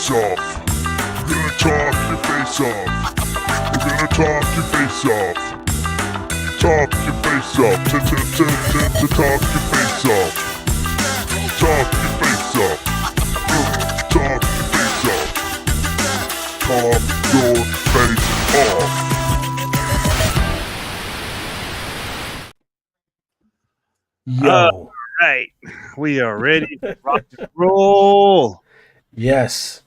face off. We're gonna talk your face off. We're gonna talk your face off. Talk your face off. To talk your face off. Talk your face off. Talk your face off. Talk your face off. Yo. Right. We are ready to rock and roll. Yes.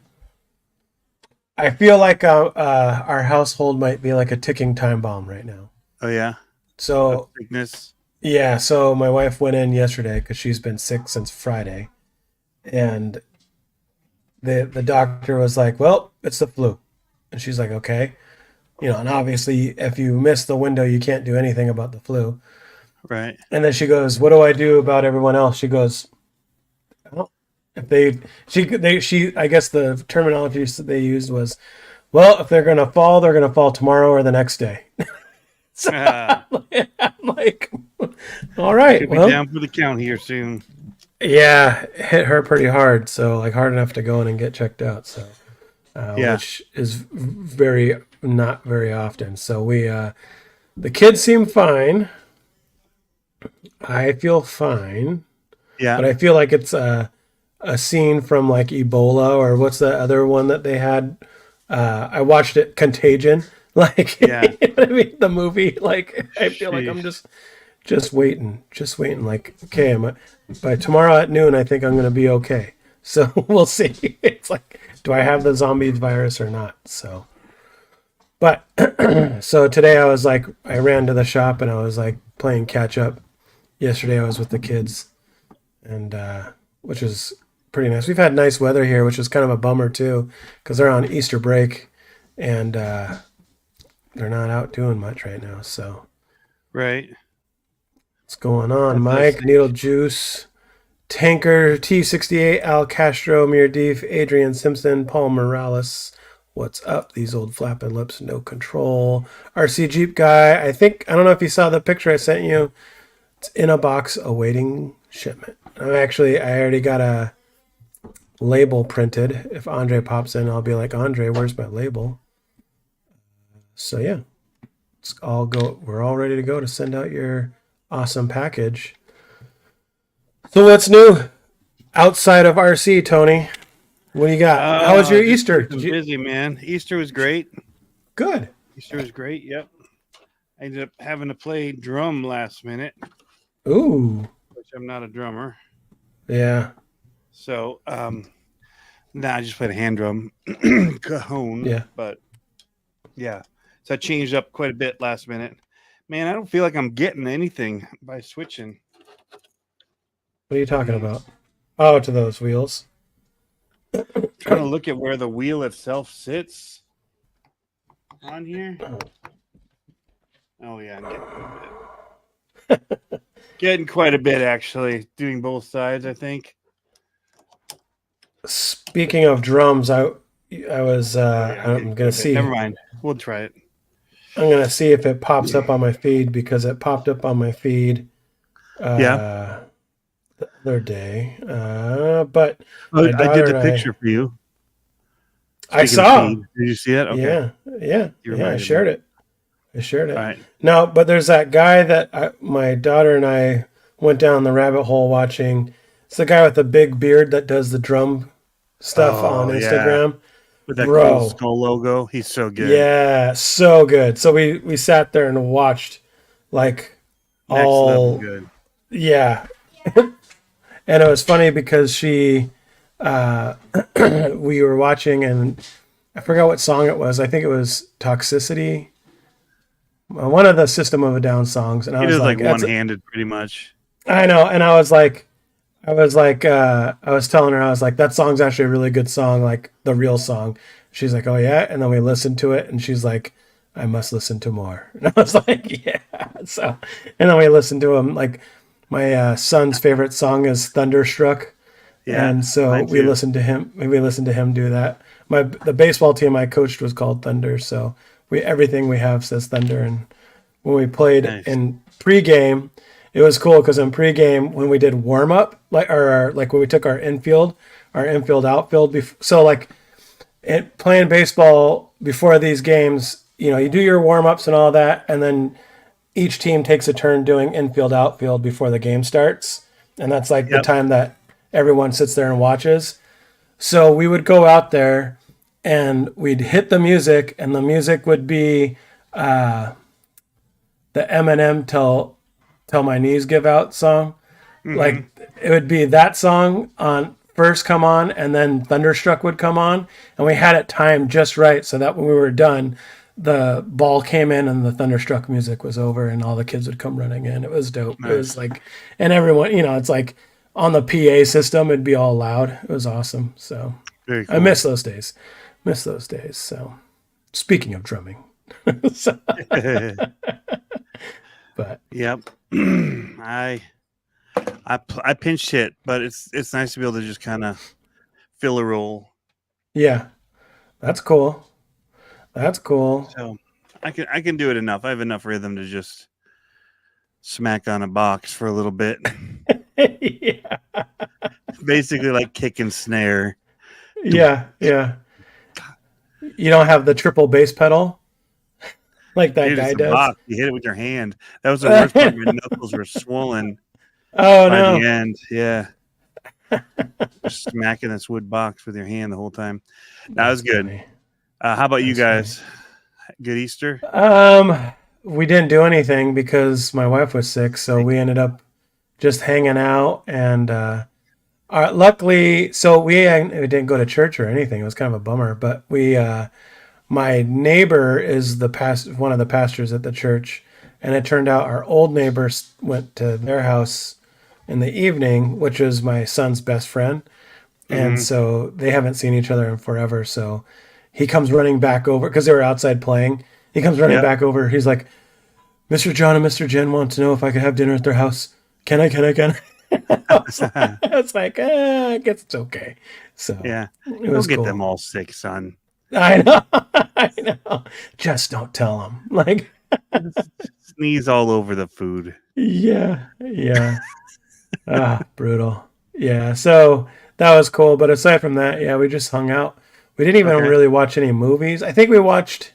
I feel like our household might be like a ticking time bomb right now. Oh, yeah? So, Sickness. yeah, so my wife went in yesterday because she's been sick since Friday. And the doctor was like, well, it's the flu. And she's like, okay. You know, and obviously if you miss the window, you can't do anything about the flu. Right. And then she goes, what do I do about everyone else? She goes, well, I guess the terminology they used was, well, if they're going to fall tomorrow or the next day. So I'm like, all right. Could be Well, down for the count here soon. yeah, it hit her pretty hard. So like hard enough to go in and get checked out. So, which is not very often. So the kids seem fine. I feel fine. Yeah. But I feel like it's a scene from like Ebola or what's the other one that they had? I watched it, Contagion. Like, Yeah. You know what I mean? The movie. Like, I feel like I'm just waiting. Like, okay, by tomorrow at noon, I think I'm going to be okay. So we'll see. It's like, do I have the zombie virus or not? So, but so today I ran to the shop and I was like playing catch up. Yesterday I was with the kids, and which was pretty nice. We've had nice weather here, which is kind of a bummer too, because they're on Easter break, and they're not out doing much right now. So, Right. what's going on, Mike? Needle Juice, Tanker, T68, Al Castro, Mirdif, Adrian Simpson, Paul Morales. What's up? These old flapping lips, no control. RC Jeep guy. I don't know if you saw the picture I sent you. It's in a box awaiting shipment. I already got a label printed. If Andre pops in, I'll be like, Andre, where's my label? So yeah, we're all ready to go to send out your awesome package. So what's new outside of RC, Tony? What do you got? How was your Easter? Busy, man. Easter was great. Good. Easter was great. Yep. I ended up having to play drum last minute. Ooh. Which I'm not a drummer. Yeah. So, I just played a hand drum. Cajon. Yeah. But, yeah. So I changed up quite a bit last minute. Man, I don't feel like I'm getting anything by switching. What are you talking about? Oh, to those wheels. Trying to look at where the wheel itself sits on here. Oh, yeah, I'm getting quite a bit. Getting quite a bit, actually. Doing both sides, I think. Speaking of drums, I'm gonna see. Never mind. We'll try it. I'm gonna see if it pops up on my feed because it popped up on my feed. The other day. But I did the picture for you. I saw. Did you see it? Okay. Yeah. I shared it. All right. No, but there's that guy that my daughter and I went down the rabbit hole watching. It's the guy with the big beard that does the drum stuff on Instagram. Yeah. With that cool skull logo. He's so good. Yeah, so good. So we sat there and watched like Next level good. Yeah. And it was funny because we were watching and I forgot what song it was. I think it was Toxicity. One of the System of a Down songs. And I was like one-handed pretty much. I know. And I was telling her, I was like, that song's actually a really good song, like the real song. She's like, oh yeah. And then we listened to it and she's like, I must listen to more. And I was like, yeah. So, and then we listened to him. Like my son's favorite song is Thunderstruck. Yeah, and so we listened to him. We listened to him do that. The baseball team I coached was called Thunder. So everything we have says Thunder. And when we played in pregame, it was cool because in pregame when we did warm up, like when we took our infield outfield. So like playing baseball before these games, you do your warm ups and all that, and then each team takes a turn doing infield, outfield before the game starts, and that's like the Yep. time that everyone sits there and watches. So we would go out there, and we'd hit the music, and the music would be the Eminem "Till My Knees Give Out" song. Like it would be that song on first come on, and then Thunderstruck would come on, and we had it timed just right so that when we were done, the ball came in and the Thunderstruck music was over, and all the kids would come running in. It was dope. Nice. It was like, and everyone, it's like on the PA system, it'd be all loud. It was awesome. So Very cool. I miss those days. So speaking of drumming, so, but Yep. I pinch hit, but it's nice to be able to just kind of fill a role. yeah, that's cool. That's cool. So I can do it enough. I have enough rhythm to just smack on a box for a little bit. Yeah. Basically like kick and snare. Yeah. You don't have the triple bass pedal like that Dude, guy it's a does. box. You hit it with your hand. That was the worst part. My knuckles were swollen Oh by no. the end. Yeah. Just smacking this wood box with your hand the whole time. That was good. Funny. How about you That's guys? Good Easter? We didn't do anything because my wife was sick, so we ended up just hanging out, and luckily, so we didn't go to church or anything. It was kind of a bummer, but my neighbor is one of the pastors at the church, and it turned out our old neighbors went to their house in the evening, which was my son's best friend, and so they haven't seen each other in forever. So he comes running back over because they were outside playing. He comes running back over. He's like, "Mr. John and Mr. Jen want to know if I could have dinner at their house. Can I? It's like, I guess it's okay. So Yeah. it Don't was get cool. them all sick, son. I know. Just don't tell them. Like, Sneeze all over the food. yeah. Brutal. Yeah. So that was cool. But aside from that, yeah, we just hung out. We didn't even really watch any movies. I think I don't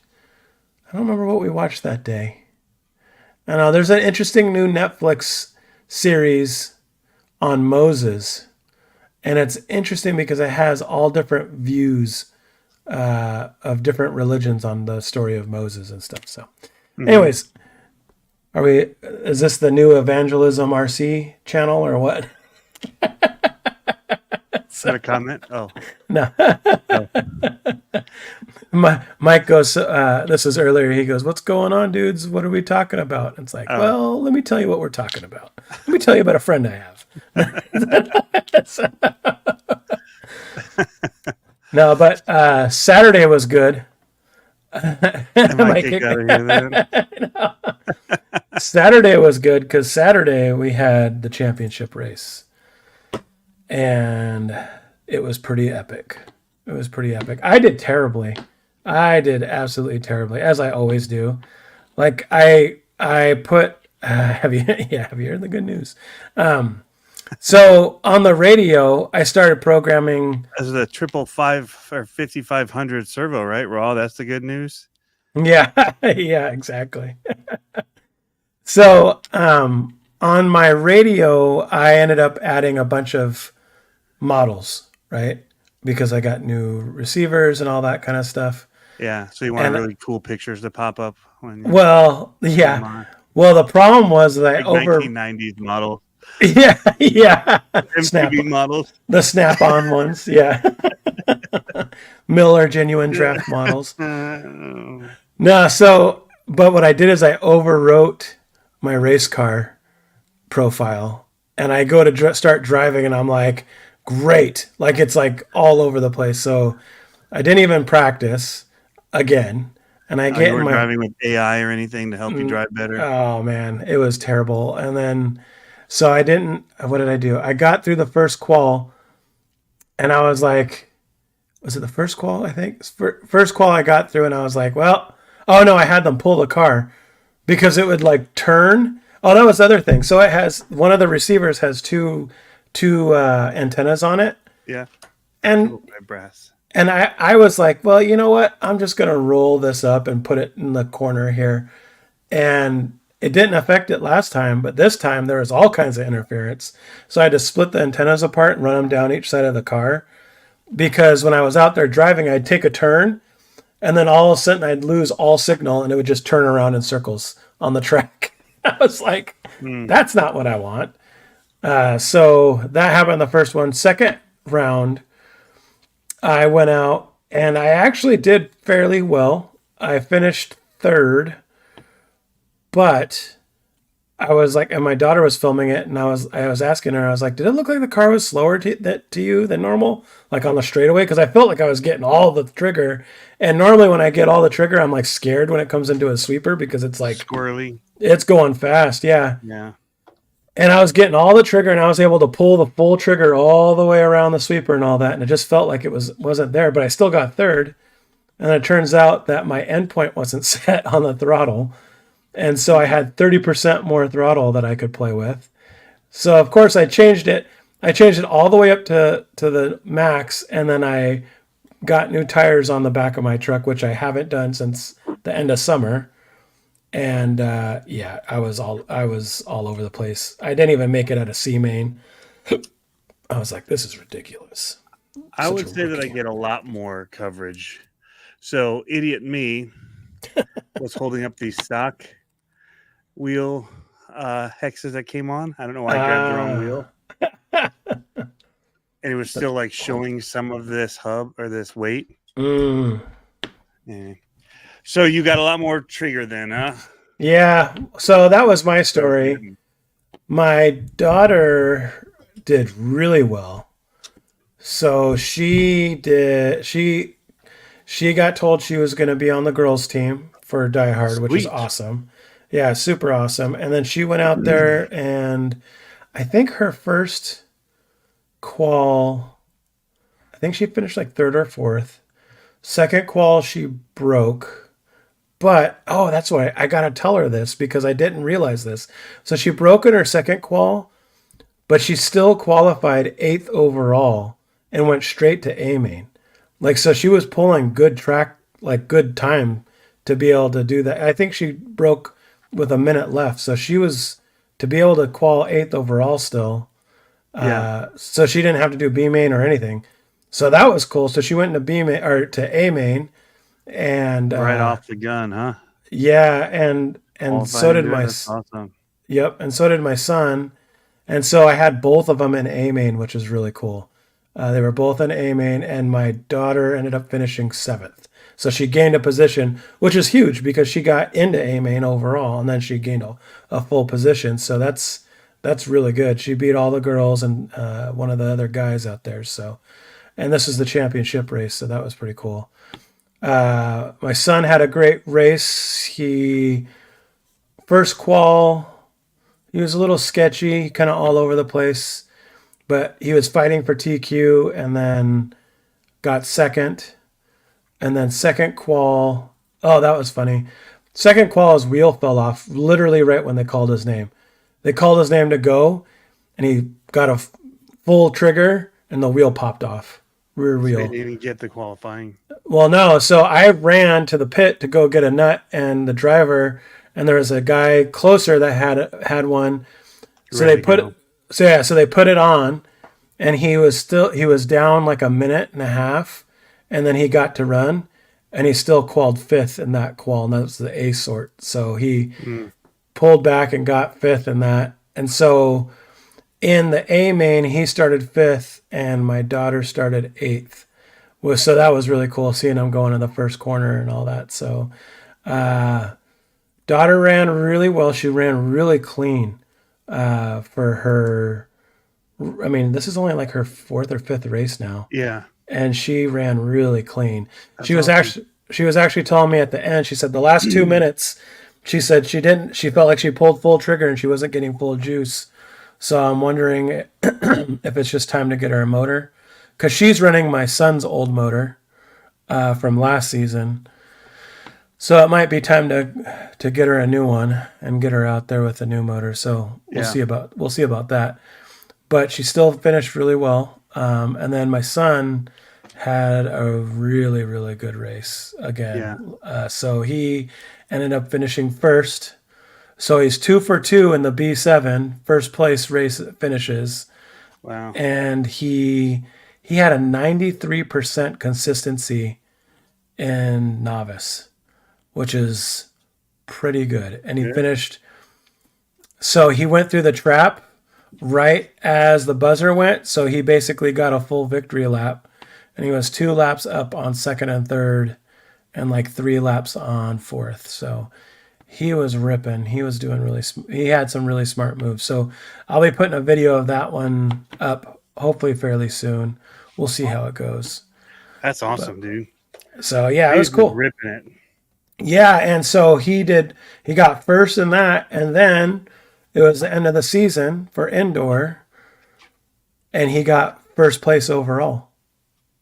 remember what we watched that day. I know there's an interesting new Netflix series on Moses, and it's interesting because it has all different views of different religions on the story of Moses and stuff. So, anyways, is this the new Evangelism RC channel or what? Is that a comment? Oh, No. Mike goes, this was earlier. He goes, "What's going on, dudes? What are we talking about?" And it's like, well, let me tell you what we're talking about. Let me tell you about a friend I have. No, but Saturday was good. I might kick out of here then. Saturday was good because Saturday we had the championship race, and it was pretty epic. I did terribly. I did absolutely terribly, as I always do. Like I put have you heard the good news? So on the radio, I started programming. This is a 555 or 5500 servo, right? Raw. That's the good news. Yeah, yeah, exactly. So on my radio, I ended up adding a bunch of models, right? Because I got new receivers and all that kind of stuff. Yeah. So you want really cool pictures to pop up when you Well, yeah. Well, the problem was that like 1990s model. Yeah. MTV models. The Snap-on ones, yeah. Miller genuine draft models. No, but what I did is I overwrote my race car profile, and I go to start driving, and I'm like, great. Like, it's like all over the place. So I didn't even practice again. And I get you weren't driving with AI or anything to help you drive better. Oh man, it was terrible. And then, so I didn't. What did I do? I got through the first qual, and I was like, was it the first qual? I think first qual I got through, and I was like, well, oh no, I had them pull the car because it would like turn. Oh, that was the other thing. So it has one of the receivers has two antennas on it. Yeah. And brass. And I was like, well, you know what? I'm just going to roll this up and put it in the corner here. And it didn't affect it last time, but this time there was all kinds of interference. So I had to split the antennas apart and run them down each side of the car. Because when I was out there driving, I'd take a turn and then all of a sudden I'd lose all signal and it would just turn around in circles on the track. I was like, that's not what I want. So that happened the first one. Second round, I went out and I actually did fairly well. I finished third, but I was like, and my daughter was filming it, and I was asking her, I was like, did it look like the car was slower to you than normal, like on the straightaway? Because I felt like I was getting all the trigger, and normally when I get all the trigger, I'm like scared when it comes into a sweeper because it's like Squirrely. it's going fast, yeah. Yeah. And I was getting all the trigger, and I was able to pull the full trigger all the way around the sweeper and all that, and it just felt like it wasn't there, but I still got third. And it turns out that my endpoint wasn't set on the throttle. And so I had 30% more throttle that I could play with. So of course I changed it. I changed it all the way up to the max, and then I got new tires on the back of my truck, which I haven't done since the end of summer. And yeah, I was all over the place. I didn't even make it at a C main. I was like, this is ridiculous. I Such would a say that I rookie. get a lot more coverage. So idiot me was holding up the stock wheel hexes that came on. I don't know why I grabbed the wrong wheel. And it was still like showing some of this hub or this weight. Mm. Yeah. So you got a lot more trigger then, huh? Yeah. So that was my story. My daughter did really well. So she got told she was going to be on the girls team for Die Hard, which is Sweet. awesome. Yeah, super awesome. And then she went out there, and I think her first qual, I think she finished like third or fourth. Second qual, she broke. But, oh, that's why I got to tell her this because I didn't realize this. So she broke in her second qual, but she still qualified eighth overall and went straight to A main. Like, so she was pulling good track, like good time to be able to do that. I think she broke with a minute left. So she was to be able to qual eighth overall still. Yeah. So she didn't have to do B main or anything. So that was cool. So she went to B main or to A main, and Right off the gun, huh? yeah, and so did my That's awesome. yep, and so did my son. And so I had both of them in A main, which is really cool. They were both in A main, and my daughter ended up finishing seventh. So she gained a position, which is huge because she got into A main overall, and then she gained a full position. So that's really good. She beat all the girls and one of the other guys out there. So, and this is the championship race, so that was pretty cool. My son had a great race. He first qual, he was a little sketchy, kind of all over the place, but he was fighting for TQ and then got second. And then second qual, oh, that was funny. Second qual, his wheel fell off literally right when they called his name. They called his name to go, and he got a full trigger, and the wheel popped off. Rear So wheel. you didn't even get the qualifying. Well, no. So I ran to the pit to go get a nut and the driver, and there was a guy closer that had one. So Ready they to put go. so they put it on, and he was down like a minute and a half, and then he got to run, and he still qualled fifth in that qual, and that was the A sort. So he pulled back and got fifth in that, and so in the A main he started fifth, and my daughter started eighth. So that was really cool seeing him going in the first corner and all that. So daughter ran really well. She ran really clean for her. I mean, this is only like her fourth or fifth race now, Yeah. and she ran really clean. That's She was awesome. actually telling me at the end. She said the last 2 minutes, she said she didn't. She felt like she pulled full trigger and she wasn't getting full juice. So I'm wondering if it's just time to get her a motor, because she's running my son's old motor from last season. So it might be time to get her a new one and get her out there with a new motor. So we'll Yeah. see about that. But she still finished really well. And then my son had a really, really good race Yeah. again. So he ended up finishing first. So he's 2 for 2 in the B7 first place race finishes, Wow. and he had a 93% consistency in novice, which is pretty good. And he Good. finished. So he went through the trap right as the buzzer went. So he basically got a full victory lap, and he was 2 laps up on second and third, and like 3 laps on fourth. So he was ripping. He was doing really. He had some really smart moves. So I'll be putting a video of that one up hopefully fairly soon. We'll see how it goes. That's But awesome, dude. so yeah, it was He's just cool. ripping it. Yeah, and so he did. He got first in that, and then it was the end of the season for indoor, and he got first place overall.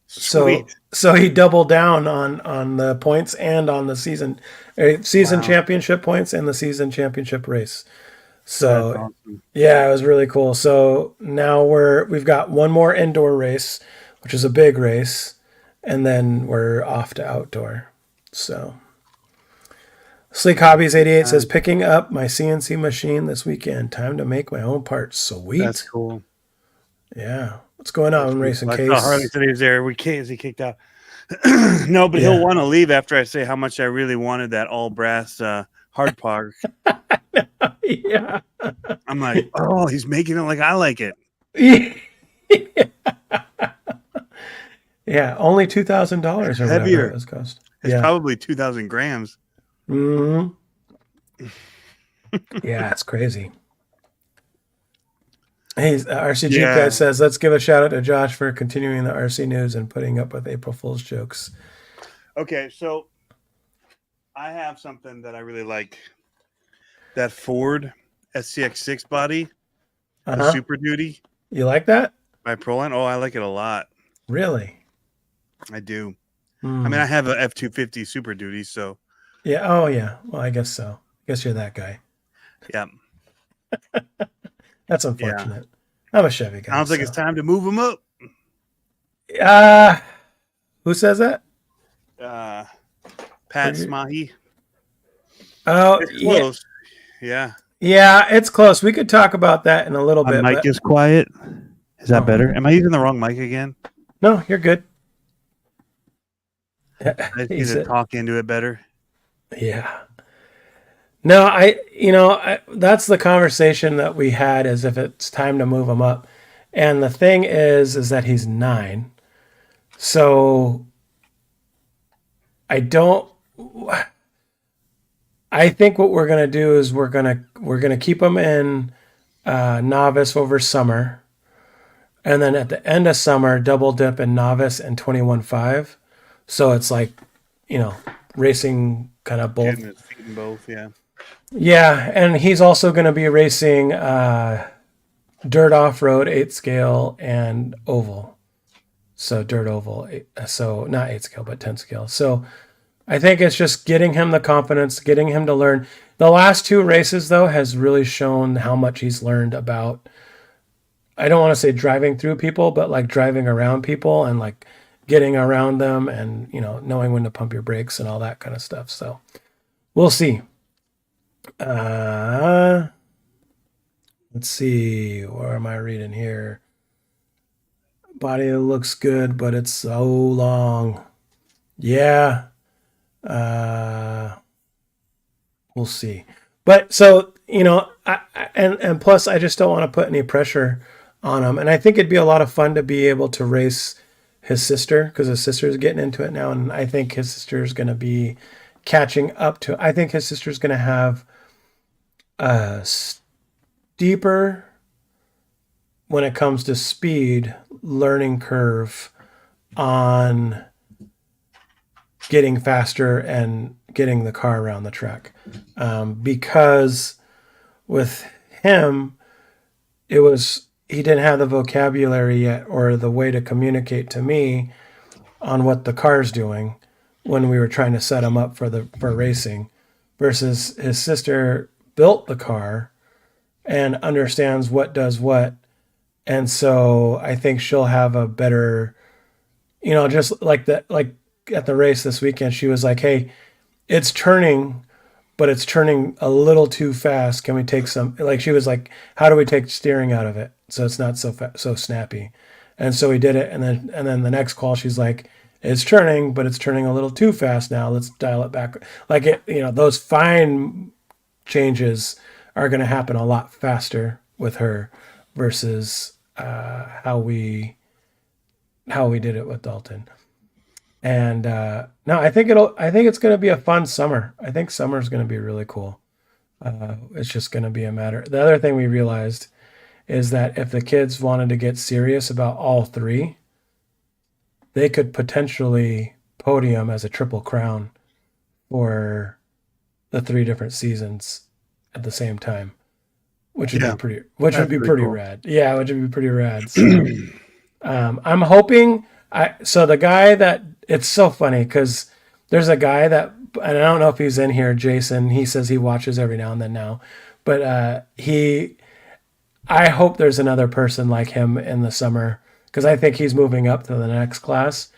So Sweet. so he doubled down on the points and on the season Wow. championship points and the season championship race. That's So awesome. yeah, it was really cool. So now we've got one more indoor race, which is a big race, and then we're off to outdoor. So Sleek Hobbies 88 says picking up my CNC machine this weekend. Time to make my own parts. Sweet. That's cool. Yeah. What's going on, Racing I saw Harley Case? said he was there. Is he kicked out? No, but Yeah. he'll want to leave after I say how much I really wanted that all brass hard park. Yeah. I'm like, oh, he's making it like I like it. Yeah, only $2,000 or whatever Heavier. it was cost. It's Yeah. probably 2,000 grams. Hmm. Yeah, it's crazy. Hey, RCG Yeah. guy says, let's give a shout out to Josh for continuing the RC news and putting up with April Fool's jokes. Okay, so I have something that I really like. That Ford SCX6 body, the Uh-huh. Super Duty You like that? by Proline. Oh, I like it a lot. Really? I do. Hmm. I mean, I have a F250 Super Duty, so Yeah. Oh, yeah. Well, I guess so. I guess you're that guy. yeah. That's unfortunate. I'm a Chevy guy. Sounds like it's time to move them up. Who says that? Pat Who- Smahi. Oh, It's yeah. close. Yeah. Yeah, it's close. We could talk about that in a little bit. My mic But is quiet. Is that Oh. better? Am I using the wrong mic again? no, you're good. I just He need to said- talk into it better. Yeah. No, that's the conversation that we had as if it's time to move him up. And the thing is that he's 9. So I think what we're going to do is we're going to keep him in novice over summer. And then at the end of summer, double dip in novice and 21.5. So it's like, racing kind of both. Getting his feet in both, yeah. Yeah, and he's also going to be racing dirt off-road, 8 scale, and oval. So dirt oval, so not 8 scale, but 10 scale. So I think it's just getting him the confidence, getting him to learn. The last 2 races, though, has really shown how much he's learned about, I don't want to say driving through people, but like driving around people and like getting around them and, knowing when to pump your brakes and all that kind of stuff. So we'll see. Let's see. Where am I reading here? Body looks good, but it's so long. Yeah. We'll see. But so, and plus I just don't want to put any pressure on him. And I think it'd be a lot of fun to be able to race his sister, because his sister's getting into it now. And I think his sister's going to be catching up to, I think his sister's going to have a steeper, when it comes to speed, learning curve on getting faster and getting the car around the track. Because with him, he didn't have the vocabulary yet or the way to communicate to me on what the car's doing when we were trying to set him up for racing, versus his sister built the car and understands what does what. And so I think she'll have a better just like at the race this weekend, she was like, "Hey, it's turning, but it's turning a little too fast. Can we take some?" Like she was like, "How do we take steering out of it so it's not so snappy?" And so we did it, and then the next call, she's like, "It's turning, but it's turning a little too fast now. Let's dial it back." Like those fine changes are going to happen a lot faster with her versus how we did it with Dalton. And no, I think it's going to be a fun summer. I think summer's going to be really cool. It's just going to be a matter. The other thing we realized is that if the kids wanted to get serious about all three, they could potentially podium as a triple crown for the three different seasons at the same time, which would Yeah, be pretty cool. rad. Yeah, which would be pretty rad. So I'm hoping. So the guy that it's so funny because there's a guy that, and I don't know if he's in here, Jason. He says he watches every now and then now, but I hope there's another person like him in the summer because I think he's moving up to the next class.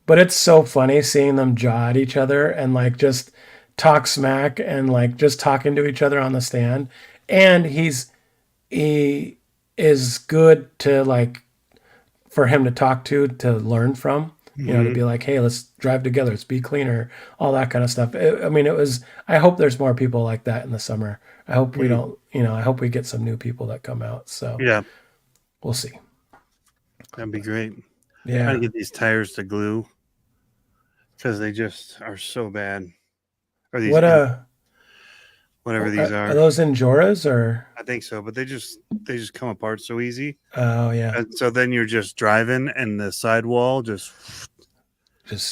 But it's so funny seeing them jaw at each other and like just talk smack and like just talking to each other on the stand. And he is good to like for him to talk to learn from, to be like, hey, let's drive together, let's be cleaner, all that kind of stuff. I hope there's more people like that in the summer. I hope we don't, I hope we get some new people that come out. So Yeah, we'll see. that'd be great. Yeah. Trying to get these tires to glue because they just are so bad. Or these, What whatever these are are. those Enjoras or? I think so, but they just come apart so easy. Oh yeah. And so then you're just driving, and the sidewall just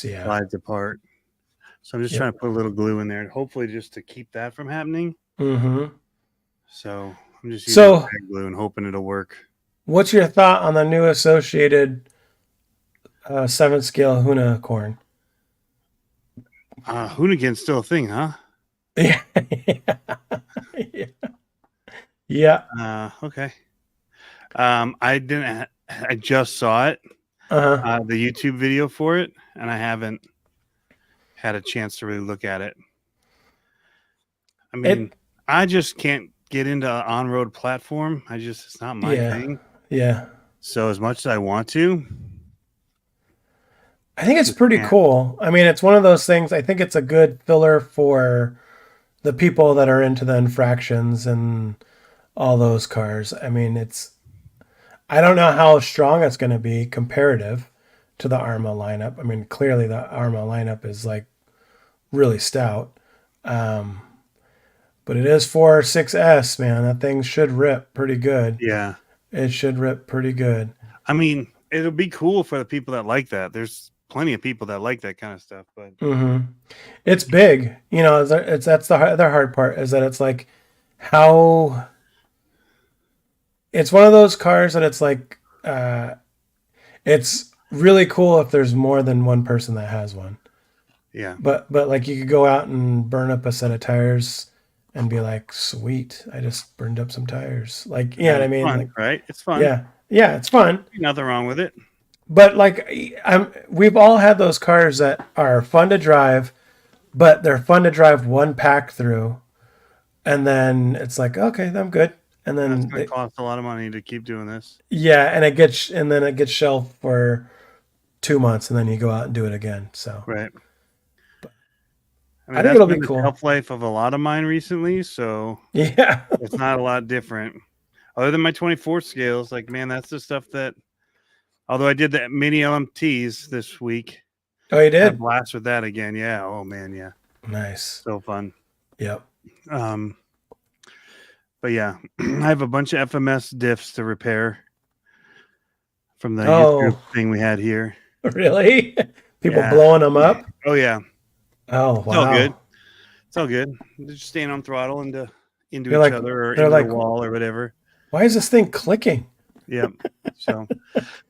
Yeah. slides apart. So I'm just trying to put a little glue in there, hopefully just to keep that from happening. Mm-hmm. So I'm just using glue and hoping it'll work. What's your thought on the new associated 7th scale Huna corn? Hoonigan's still a thing, huh? Yeah. Yeah. Okay. I didn't. I just saw it. The YouTube video for it, and I haven't had a chance to really look at it. I mean, I just can't get into on-road platform. It's not my thing. Yeah. So as much as I want to, I think it's pretty cool. I mean, it's one of those things. I think it's a good filler for the people that are into the infractions and all those cars. I mean, I don't know how strong it's going to be comparative to the Arma lineup. I mean, clearly the Arma lineup is like really stout. But it is 4.6S, man. That thing should rip pretty good. Yeah. It should rip pretty good. I mean, it'll be cool for the people that like that. There's plenty of people that like that kind of stuff, but it's big. That's the other hard part is that it's like how it's one of those cars that it's like it's really cool if there's more than one person that has one. Yeah. But like you could go out and burn up a set of tires and be like, sweet, I just burned up some tires. Like, you know what I mean? Fun, like, right? It's fun. Yeah, it's fun. Nothing wrong with it. But like, we've all had those cars that are fun to drive, but they're fun to drive one pack through, and then it's like, okay, I'm good. And then it's going to cost a lot of money to keep doing this. Yeah, and it gets shelved for 2 months, and then you go out and do it again. So right. I think it'll be cool. Shelf life of a lot of mine recently, so yeah, it's not a lot different. Other than my 24 scales, like man, that's the stuff that. Although I did the mini LMTs this week. Oh, you did? I blast with that again. Yeah. Oh man, yeah. Nice. So fun. Yep. But yeah, I have a bunch of FMS diffs to repair from the YouTube thing we had here. Really? People blowing them up? Oh yeah. Oh wow. It's all good. It's all good. They're just staying on throttle into each other or into the wall or whatever. Why is this thing clicking? Yeah. So,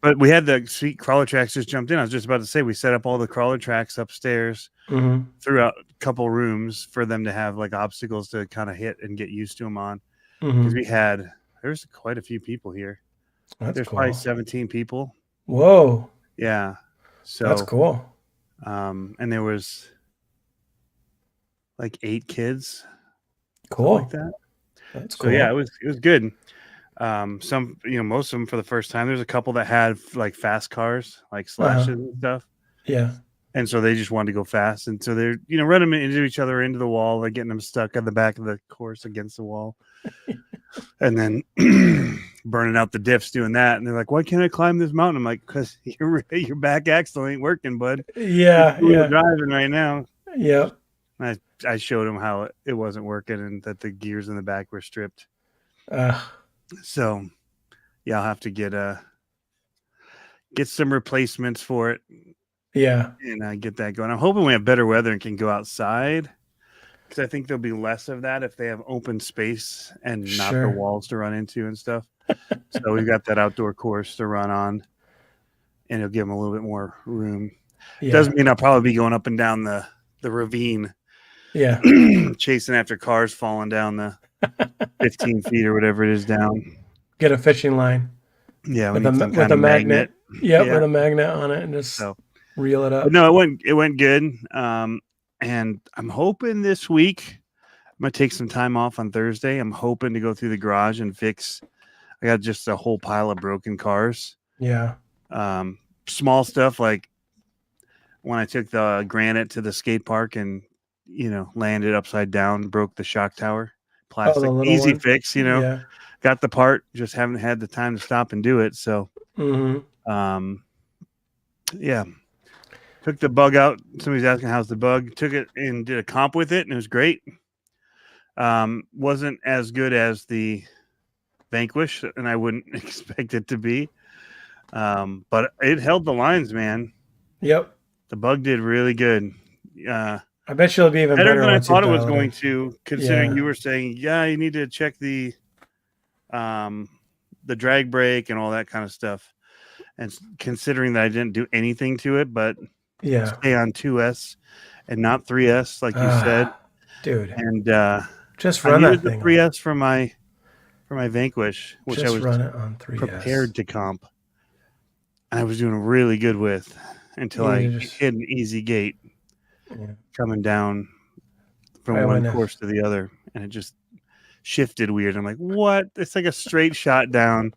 but we had the sweet crawler tracks just jumped in. I was just about to say we set up all the crawler tracks upstairs throughout a couple rooms for them to have like obstacles to kind of hit and get used to them on. Because there's quite a few people here. There's cool. Probably 17 people. Whoa. Yeah. That's So, cool. And there was like 8 kids, something like Cool. that. That's So yeah, cool. it was good. Some, most of them for the first time. There's a couple that had like fast cars, like Uh-huh. slashes and stuff. Yeah. And so they just wanted to go fast. And so they're, running into each other into the wall, like getting them stuck on the back of the course against the wall. And then burning out the diffs doing that. And they're like, why can't I climb this mountain? I'm like, because your back axle ain't working, bud. You're Yeah, wheel yeah. driving right now. Yep. I showed him how it wasn't working and that the gears in the back were stripped. Uh, So yeah, I'll have to get some replacements for it yeah. and get that going. I'm hoping we have better weather and can go outside, because I think there'll be less of that if they have open space and not the Sure. walls to run into and stuff. So we've got that outdoor course to run on, and it'll give them a little bit more room. Yeah. Doesn't mean I'll probably be going up and down the ravine, Yeah. chasing after cars falling down the 15 feet or whatever it is down. Get a fishing line. Yeah, we With need a some with kind a of magnet. Yep, Yeah. with a magnet on it and just So, reel it but up. no, it went good. And I'm hoping this week I'm gonna take some time off on Thursday. I'm hoping to go through the garage and fix. I got just a whole pile of broken cars. Yeah. Small stuff like when I took the granite to the skate park and landed upside down, broke the shock tower. Oh, Plastic, the little easy one. fix. Yeah. Got the part, just haven't had the time to stop and do it. So, Mm-hmm. yeah. Took the bug out. Somebody's asking how's the bug. Took it and did a comp with it, and it was great. Wasn't as good as the Vanquish, and I wouldn't expect it to be. But it held the lines, man. Yep. The bug did really good. I bet you'll be even Better better than I once you thought it was dial going in. to, considering Yeah. you were saying, yeah, you need to check the drag brake and all that kind of stuff. And considering that I didn't do anything to it, but Yeah. stay on 2S and not 3S, like you said. Dude. And Just I run that used the thing. 3S for my Vanquish, which Just I was run it on 3S. prepared to comp. And I was doing really good with until I hit an easy gate coming down from one course to the other, and it just shifted weird. I'm like, what? It's like a straight shot down.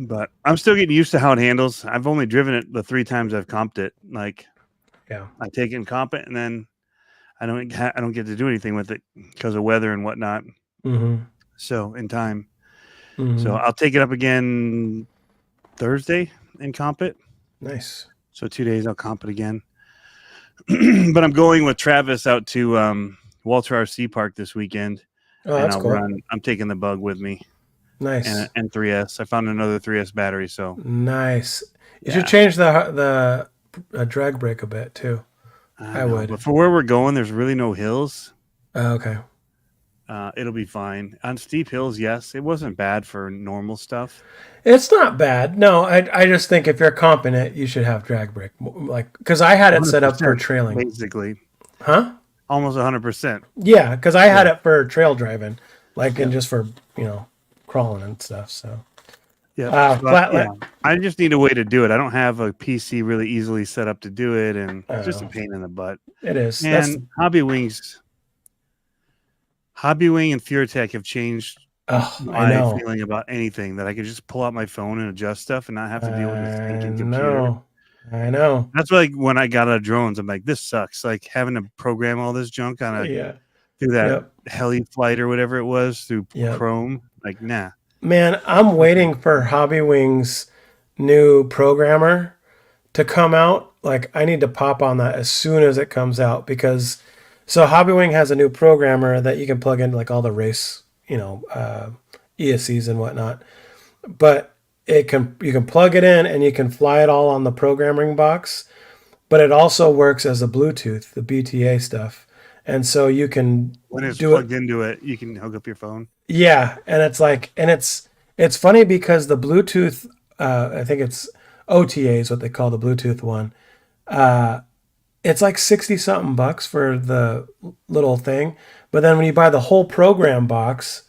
But I'm still getting used to how it handles. I've only driven it the 3 times I've comped it. Like, yeah, I take it and comp it, and then I don't get to do anything with it because of weather and whatnot. Mm-hmm. So in time. Mm-hmm. So I'll take it up again Thursday and comp it. Nice. So 2 days I'll comp it again. But I'm going with Travis out to Walter RC Park this weekend. Oh, and that's I'll cool. I'm taking the bug with me. Nice. And 3S. I found another 3S battery. So nice. You should change the drag brake a bit too. I would. But for where we're going, there's really no hills. Okay. It'll be fine. On steep hills, yes. It wasn't bad for normal stuff. It's not bad. No, I just think if you're comping it, you should have drag brake. Like, because I had it set up for trailing. Basically. Huh? Almost 100%. Yeah, because I had it for trail driving, and just for, crawling and stuff. So, yeah. I just need a way to do it. I don't have a PC really easily set up to do it, and it's just a pain in the butt. It is. And Hobby Wing and Furetech have changed my feeling about anything, that I could just pull out my phone and adjust stuff and not have to deal with a stinking computer. I know. That's like when I got out of drones, I'm like, this sucks. Like having to program all this junk on through that heli flight or whatever it was through Chrome. Like, nah. Man, I'm waiting for Hobby Wing's new programmer to come out. Like, I need to pop on that as soon as it comes out, because Hobby Wing has a new programmer that you can plug into like all the race, ESCs and whatnot. But you can plug it in and you can fly it all on the programming box, but it also works as a Bluetooth, the BTA stuff. And so you can when it's plugged into it, you can hook up your phone. Yeah, and it's like, and it's funny because the Bluetooth, I think it's OTA is what they call the Bluetooth one. It's like $60-something for the little thing, but then when you buy the whole program box,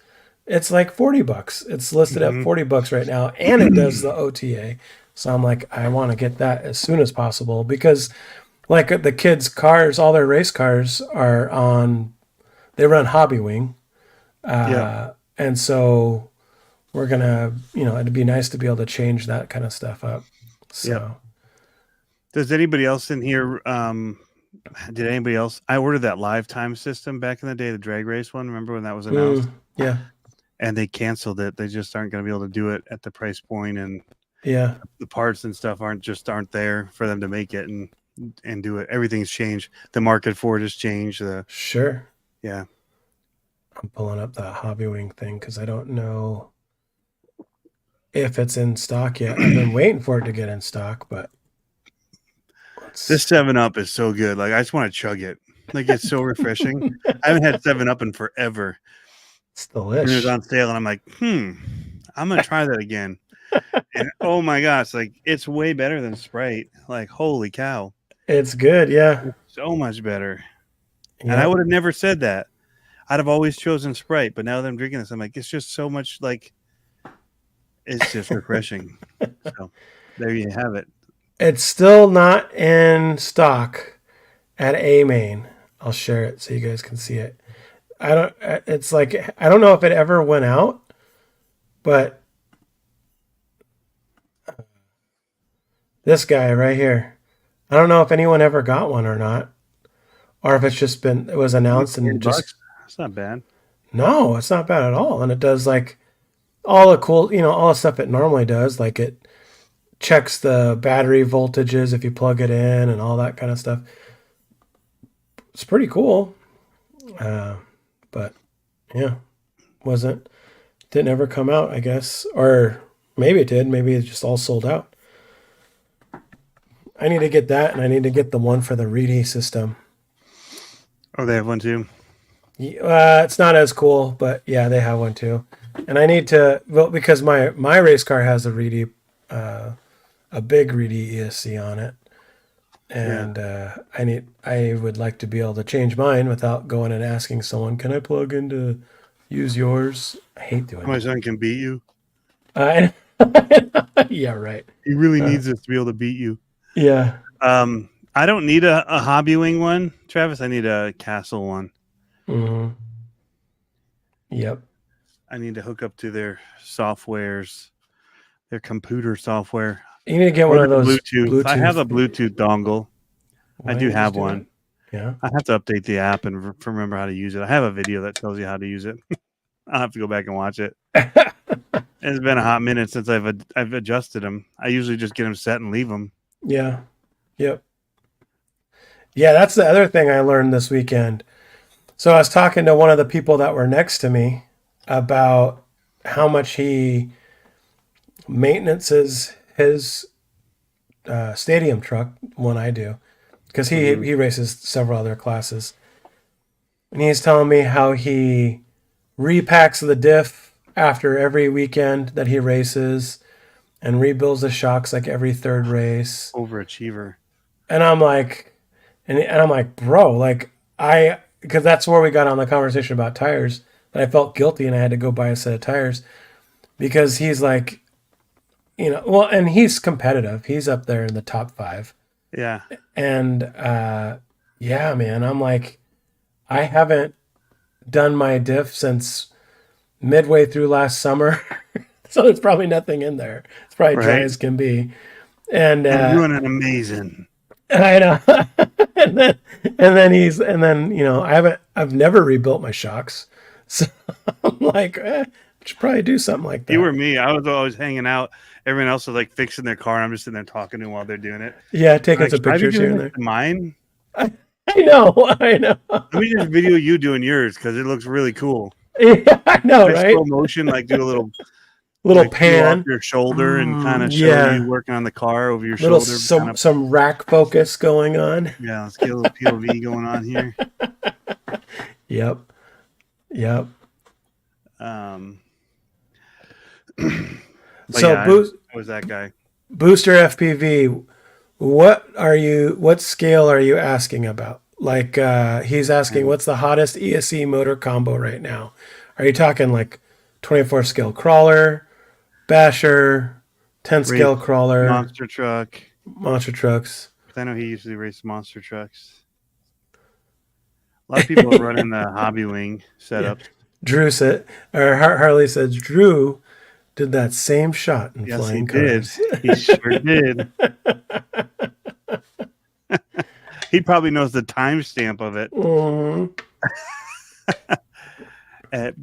it's like $40. It's listed at $40 right now, and it does the OTA. So I'm like, I want to get that as soon as possible because, like, the kids' cars, all their race cars are on. They run Hobby Wing, Yeah. and so we're gonna, it'd be nice to be able to change that kind of stuff up. Yep. So Does anybody else in here? Did anybody else? I ordered that live time system back in the day, the drag race one. Remember when that was announced? yeah, And they canceled it. They just aren't going to be able to do it at the price point, and yeah, the parts and stuff aren't there for them to make it and do it. Everything's changed. The market for it has changed. sure. Yeah. I'm pulling up that Hobby Wing thing because I don't know if it's in stock yet. I've been waiting for it to get in stock, but This 7-Up is so good. Like, I just want to chug it. Like, it's so refreshing. I haven't had 7-Up in forever. it's And it was delicious. on sale, and I'm like, I'm gonna try that again. And oh my gosh, like, it's way better than Sprite. Like, holy cow, It's good, yeah. so much better. And Yeah. I would have never said that. I'd have always chosen Sprite, but now that I'm drinking this, I'm like, it's just so much, like, it's just refreshing. So there you have it. It's still not in stock at A Main. I'll share it so you guys can see it. I don't. It's like I don't know if it ever went out, but this guy right here. I don't know if anyone ever got one or not, or if it's just been it was announced and just $40. That's not bad. no, it's not bad at all, and it does like all the cool, all the stuff it normally does. Like it checks the battery voltages if you plug it in and all that kind of stuff. It's pretty cool. But yeah, didn't ever come out, I guess. Or maybe it did. Maybe it's just all sold out. I need to get that, and I need to get the one for the Reedy system. Oh, they have one too. It's not as cool, but yeah, they have one too. And I need to, well, because my race car has a Reedy, a big Reedy ESC on it. And I would like to be able to change mine without going and asking someone, can I plug in to use yours? I hate doing My that. son can beat you. Yeah, right. He really needs this to be able to beat you. Yeah. I don't need a Hobby Wing one, Travis. I need a Castle one. Mm-hmm. Yep. I need to hook up to their softwares, their computer software. You need to get one of those Bluetooth. I have a Bluetooth dongle. Why I do don't you have just do one. that? Yeah. I have to update the app and remember how to use it. I have a video that tells you how to use it. I'll have to go back and watch it. It's been a hot minute since I've adjusted them. I usually just get them set and leave them. Yeah. Yep. Yeah, that's the other thing I learned this weekend. So I was talking to one of the people that were next to me about how much he maintenances his stadium truck when I do, because he races several other classes, and he's telling me how he repacks the diff after every weekend that he races and rebuilds the shocks like every third race. Overachiever. And I'm like, bro, like because that's where we got on the conversation about tires. That I felt guilty and I had to go buy a set of tires because he's like, well, and he's competitive. He's up there in the top 5. Yeah. And yeah, man, I'm like, I haven't done my diff since midway through last summer. So there's probably nothing in there. It's probably dry as can be. And running amazing. I know. and then I've never rebuilt my shocks. So I'm like, I should probably do something like that. You or me, I was always hanging out. Everyone else was like fixing their car. And I'm just sitting there talking to them while they're doing it. Yeah, taking like, some pictures here and there. Mine? I know. Let me just video you doing yours because it looks really cool. Yeah, I know, Like right? slow motion, like do a little like pan off your shoulder and kind of show you working on the car over your shoulder. Some rack focus going on. Yeah, let's get a little POV going on here. Yep. So yeah, was that guy? Booster FPV. What scale are you asking about? Like he's asking what's the hottest ESC motor combo right now? Are you talking like 24 scale crawler, basher, 10 scale crawler, monster truck. monster trucks. I know he usually races monster trucks. A lot of people are running the hobby wing setups. Drew said, or Harley says, Drew did that same shot in Yes, flying he did. cars. He sure did. He probably knows the timestamp of it. Mhm. At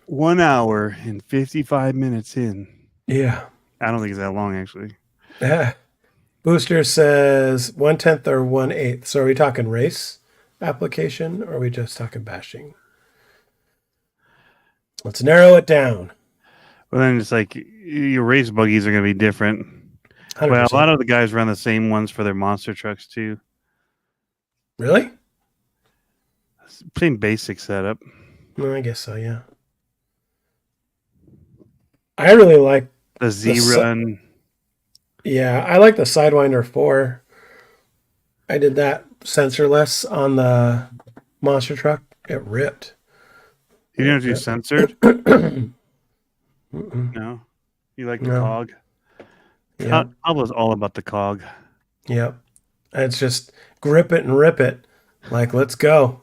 1 hour and 55 minutes in. Yeah. I don't think it's that long, actually. Yeah. Booster says 1/10 or 1/8. So are we talking race application or are we just talking bashing? Let's narrow it down. Well, then it's like your race buggies are going to be different. 100%. Well, a lot of the guys run the same ones for their monster trucks, too. Really? Same basic setup. No, I guess so, yeah. I really like The Z-Run. Yeah, I like the Sidewinder 4. I did that sensorless on the monster truck. It ripped. You didn't have to do censored? Mm-mm. No. You like the No. cog? Yeah. Pablo's all about the cog. Yep. It's just grip it and rip it. Like, let's go.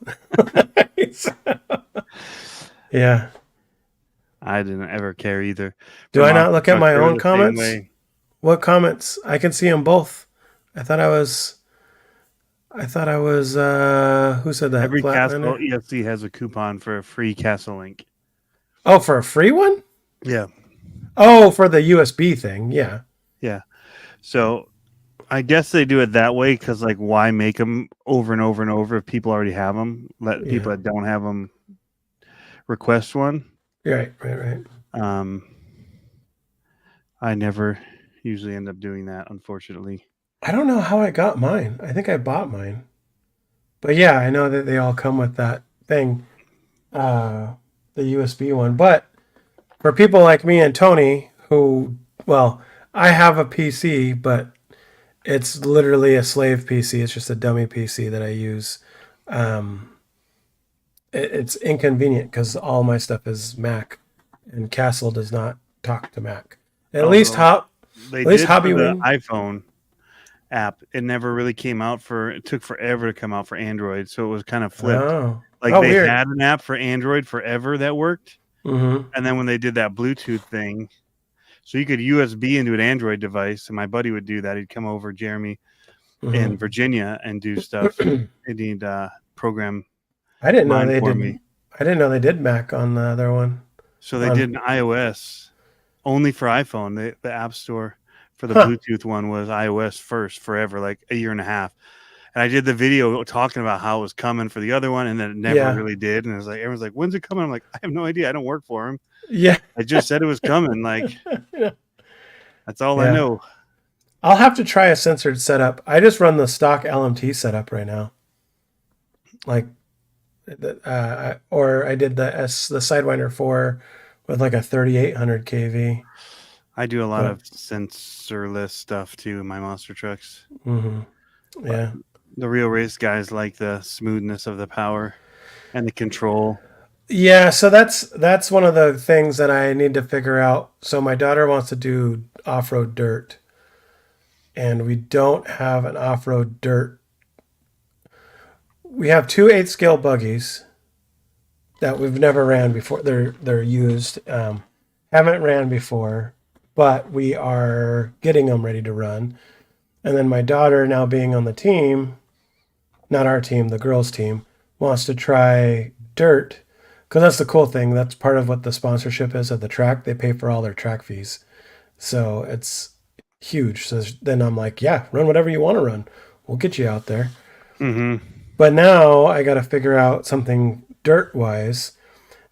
Yeah. I didn't ever care either. Do I not look at my own comments? Way. What comments? I can see them both. I thought I was who said that? Every Castle Flatlander? ESC has a coupon for a free Castle Link. Oh, for a free one? Yeah. Oh, for the USB thing. Yeah. Yeah. So I guess they do it that way because, like, why make them over and over and over if people already have them? Let people that don't have them request one. Right. I never usually end up doing that, unfortunately. I don't know how I got mine. I think I bought mine. But yeah, I know that they all come with that thing, the USB one. But for people like me and Tony, who, well, I have a PC, but it's literally a slave PC. It's just a dummy PC that I use. It's inconvenient because all my stuff is Mac, and Castle does not talk to Mac. At least Hobby the Wing. iPhone app. It never really came out it took forever to come out for Android, so it was kind of flipped. Oh. Like they weird. had an app for Android forever that worked, Mm-hmm. and then when they did that Bluetooth thing, so you could USB into an Android device, and my buddy would do that. He'd come over, Jeremy, in Virginia, and do stuff. He'd program. I didn't know they did. I didn't know they did Mac on the other one. So they did an iOS only for iPhone. The App Store for the Bluetooth one was iOS first forever, like a year and a half. And I did the video talking about how it was coming for the other one, and then it never really did. And it was like, everyone's like, "When's it coming?" I'm like, "I have no idea. I don't work for him." Yeah, I just said it was coming. Like, that's all I know. I'll have to try a censored setup. I just run the stock LMT setup right now. Like, or I did the Sidewinder 4 with like a 3800 kV. I do a lot of sensorless stuff too in my monster trucks. Mm-hmm. Yeah. The real race guys like the smoothness of the power and the control. Yeah, so that's one of the things that I need to figure out. So my daughter wants to do off-road dirt, and we don't have an off-road dirt. We have 2 8-scale buggies that we've never ran before. They're used. Haven't ran before, but we are getting them ready to run. And then my daughter, now being on the team, not our team, the girls' team, wants to try dirt. Because that's the cool thing. That's part of what the sponsorship is of the track. They pay for all their track fees. So it's huge. So then I'm like, yeah, run whatever you want to run. We'll get you out there. Mm-hmm. But now I got to figure out something dirt-wise.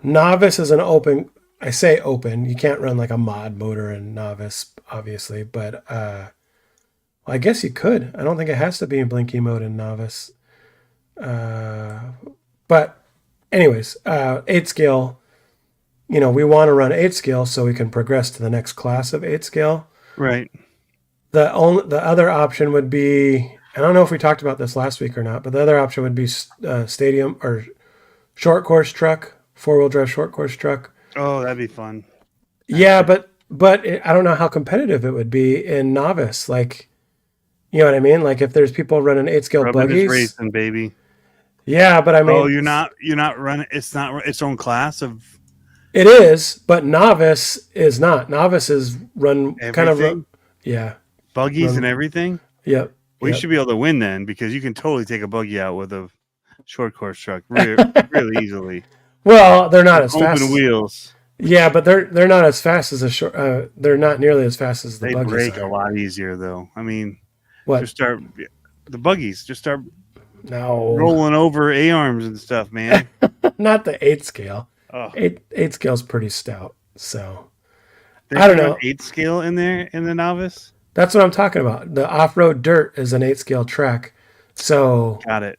Novice is an open... I say open. You can't run like a mod motor in Novice, obviously. But I guess you could. I don't think it has to be in Blinky mode in Novice. But... anyways, 8-scale, we want to run 8-scale so we can progress to the next class of 8-scale. Right. The other option would be, I don't know if we talked about this last week or not, but the other option would be stadium or short course truck, 4-wheel drive short course truck. Oh, that'd be fun. Yeah, but I don't know how competitive it would be in novice. Like, you know what I mean? Like if there's people running 8-scale Rubbing is buggies. racing, baby. Yeah, but I Oh, mean, you're not running. It's not its own class of it is, but novice is not. Novice is run kind of everything, yeah, buggies and run. everything. Yep, We yep. should be able to win then because you can totally take a buggy out with a short course truck really easily Well, they're not with as open fast. wheels. Yeah, but they're not as fast as a short. They're not nearly as fast as the They buggies break a are. lot easier though. I mean, What? just start the buggies. Just start No, rolling over A arms and stuff, man. not the 8-scale. Oh, Eight scale's pretty stout. So they I don't can run know. 8-scale in there in the novice. That's what I'm talking about. The off-road dirt is an 8-scale track. So Got it.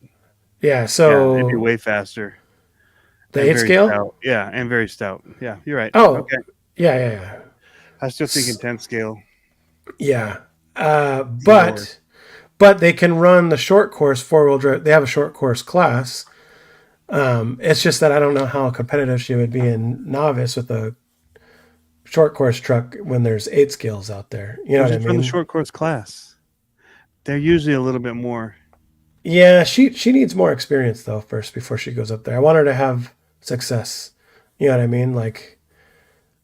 yeah, Yeah, it'd be so way faster the and eight very scale. stout. Yeah, and very stout. Yeah, you're right. Oh, Okay, yeah, yeah, yeah. I was still thinking 10 scale. Yeah. Lower. But they can run the short course 4-wheel drive. They have a short course class. It's just that I don't know how competitive she would be in novice with a short course truck when there's 8-scales out there. You know Well, what I just run the mean? short course class. They're usually a little bit more. Yeah, she needs more experience though first before she goes up there. I want her to have success. You know what I mean? Like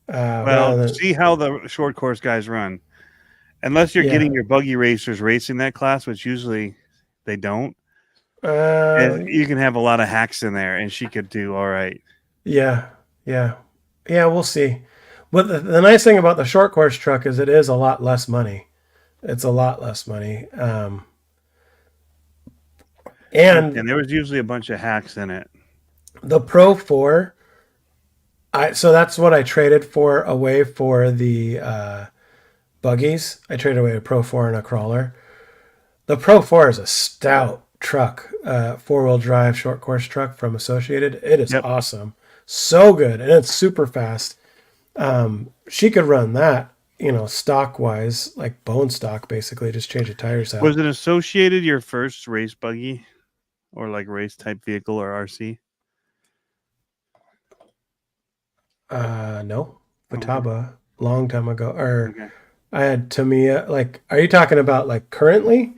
Well, rather than see how the short course guys run. Unless you're yeah. getting your buggy racers racing that class, which usually they don't, Uh, and you can have a lot of hacks in there, and she could do all right. yeah, yeah, yeah. We'll see. But the nice thing about the short course truck is it is a lot less money. It's a lot less money. And And there was usually a bunch of hacks in it. the Pro 4, so that's what I traded for away for the buggies. I traded away a Pro 4 and a crawler. The Pro 4 is a stout truck, 4-wheel drive short course truck from Associated. It is Yep. awesome. So good. And it's super fast. She could run that, stock wise, like bone stock, basically, just change the tires out. Was it Associated your first race buggy, or like race type vehicle or RC? No. Okay. Bataba, long time ago. Or Okay. I had Tamiya. Like, are you talking about like currently?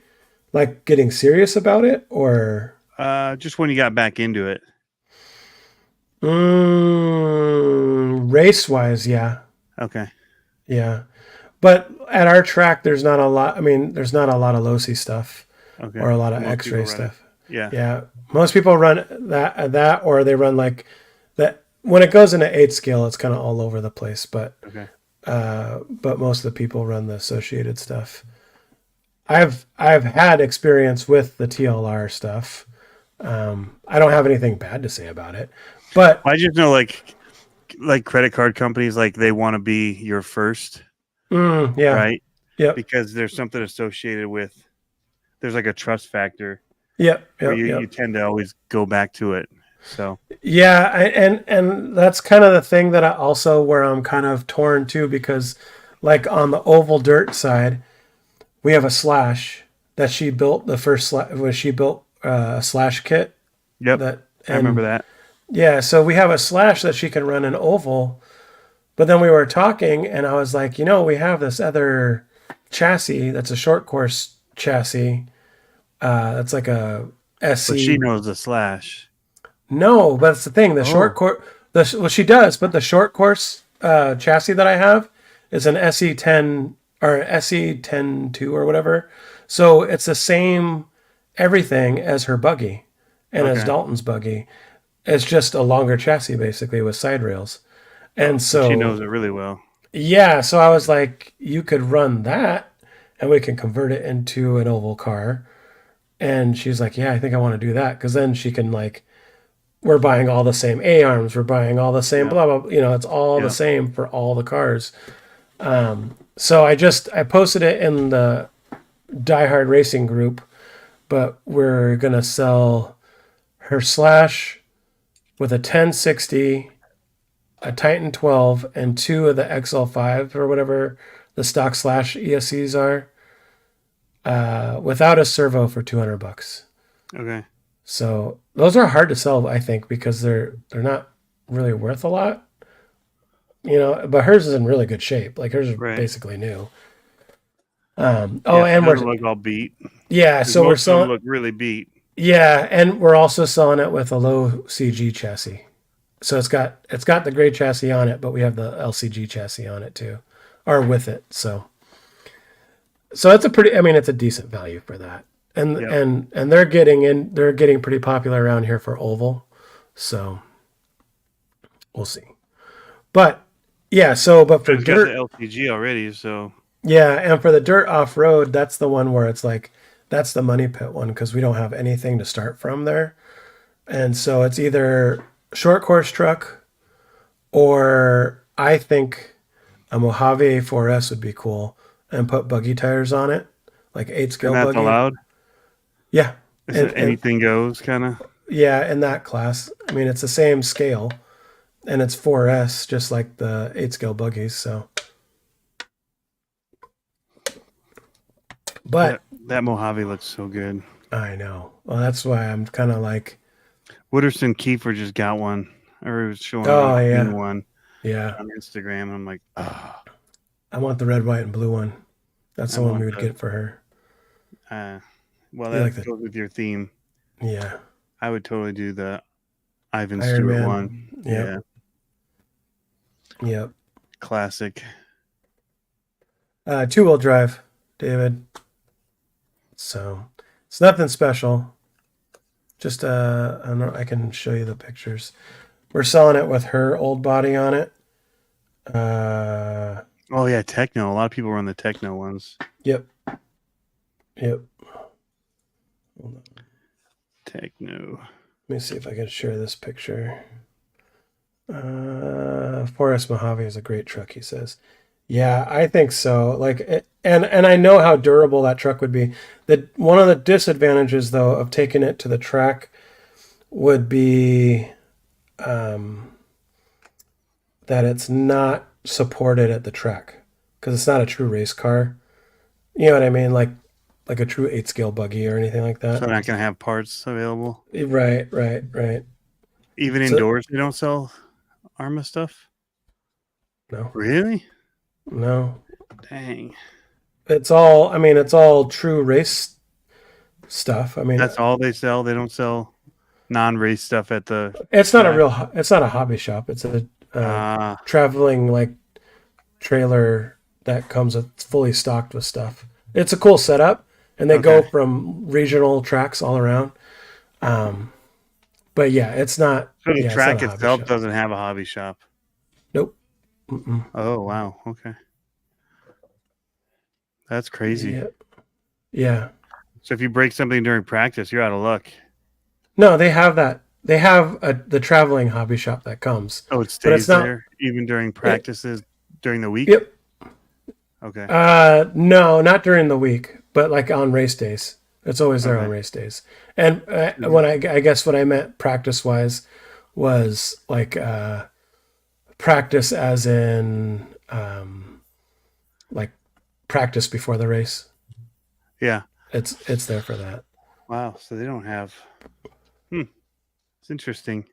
Like getting serious about it? Or Just when you got back into it. race wise, yeah. Okay. Yeah. But at our track, there's not a lot. I mean, there's not a lot of low-C stuff Okay. or a lot of Most people X-ray run it. stuff. Yeah. Yeah. Most people run that, or they run like that. When it goes into 8-scale, it's kind of all over the place. But Okay. most of the people run the Associated stuff. I've had experience with the TLR stuff. I don't have anything bad to say about it, but I just know like credit card companies, like they want to be your first, yeah, right? yep, Because there's something associated with. There's like a trust factor yep, where yep, you yep. tend to always go back to it. So Yeah, and that's kind of the thing that I also where I'm kind of torn too, because like on the oval dirt side, we have a slash that she built the first when she built a slash kit yep, that I remember and that. yeah, so we have a slash that she can run an oval, but then we were talking and I was like, we have this other chassis that's a short course chassis. That's like a SC. But she knows the slash. No, but that's the thing. The short course, well, she does, but the short course chassis that I have is an SE10 or SE10-2 or whatever. So it's the same everything as her buggy and as Okay. Dalton's buggy. It's just a longer chassis basically with side rails. And So she knows so, it really well. yeah, so I was like, you could run that and we can convert it into an oval car. And she's like, yeah, I think I want to do that. Because then she can like, we're buying all the same A arms. We're buying all the same Yeah. blah blah. It's all Yeah. the same for all the cars. So I posted it in the Die Hard Racing group, but we're gonna sell her slash with a 1060, a Titan 12, and two of the XL5 or whatever the stock slash ESCs are, without a servo for $200. Okay. So those are hard to sell, I think, because they're not really worth a lot. but hers is in really good shape. Like hers is Right. basically new. Yeah, And it we're doesn't look all beat. yeah, 'Cause so we're most of them selling. look really beat. Yeah, and we're also selling it with a low CG chassis. So it's got the gray chassis on it, but we have the LCG chassis on it too, or with it. So it's a pretty. I mean, it's a decent value for that. And Yep. and they're getting pretty popular around here for oval. So we'll see. But yeah, but for It's got the dirt, LCG already, so yeah, and for the dirt off road, that's the one where it's like that's the money pit one because we don't have anything to start from there. And so it's either short course truck or I think a Mojave A4S would be cool and put buggy tires on it, like eight and scale that's buggy. allowed. Yeah. Is And it anything goes kind of? yeah, in that class. I mean, it's the same scale and it's 4S, just like the eight scale buggies. So, That but that Mojave looks so good. I know. Well, that's why I'm kind of like, Wooderson Kiefer just got one, or he was showing oh, a yeah. new one Yeah. on Instagram. And I'm like, I want the red, white, and blue one. That's I the one want we would get for her. well, You like that the, goes with your theme. yeah. I would totally do the Ivan Iron Stewart Man. one. Yep. Yeah, Yep. classic. 2-wheel drive, David. So it's nothing special. Just I don't know, I can show you the pictures. We're selling it with her old body on it. Oh yeah, Techno. A lot of people run the Techno ones. Yep. Yep. Hold on. Techno. Let me see if I can share this picture. Forest Mojave is a great truck, he says. Yeah, I think so. And I know how durable that truck would be. One of the disadvantages, though, of taking it to the track would be that it's not supported at the track because it's not a true race car. You know what I mean? Like a true 8-scale buggy or anything like that. So they're not gonna have parts available. Right. Even So indoors, they don't sell Arma stuff. no, Really? no. Dang. It's all true race stuff. I mean, That's all they sell. They don't sell non-race stuff at the it's not track. it's not a hobby shop. It's a Ah, traveling like trailer that comes with fully stocked with stuff. It's a cool setup, and they go okay. from regional tracks all around. But yeah, it's not. So the Yeah, it's not track a hobby itself shop. doesn't have a hobby shop. Nope. Mm-mm. Oh wow. Okay. That's crazy. Yeah. Yeah. So if you break something during practice, you're out of luck. No, they have that. They have the traveling hobby shop that comes, Oh, it but it's stays not. there even during It, practices during the week? yep. Okay. No, not during the week, but like on race days. It's always there on Okay. race days. And when I guess what I meant practice wise was like practice as in like practice before the race. Yeah. It's there for that. Wow. So they don't have. It's interesting.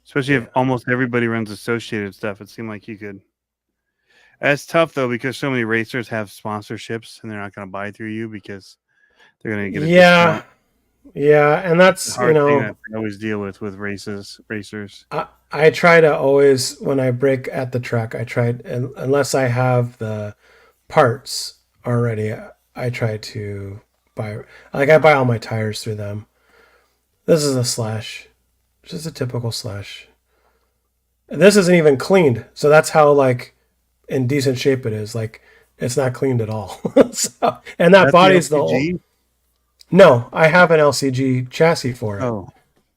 Especially if almost everybody runs associated stuff. It seemed like you could. That's tough though because so many racers have sponsorships and they're not going to buy through you because they're going to get a Yeah, discount. yeah, and The that's hard thing that I always deal with racers. I try to always when I break at the track, unless I have the parts already, I try to buy I buy all my tires through them. This is a slash, just a typical slash. And this isn't even cleaned, so that's how like in decent shape it is. Like it's not cleaned at all. So, and that That's the body's the LPG? no. I have an LCG chassis for it. Oh,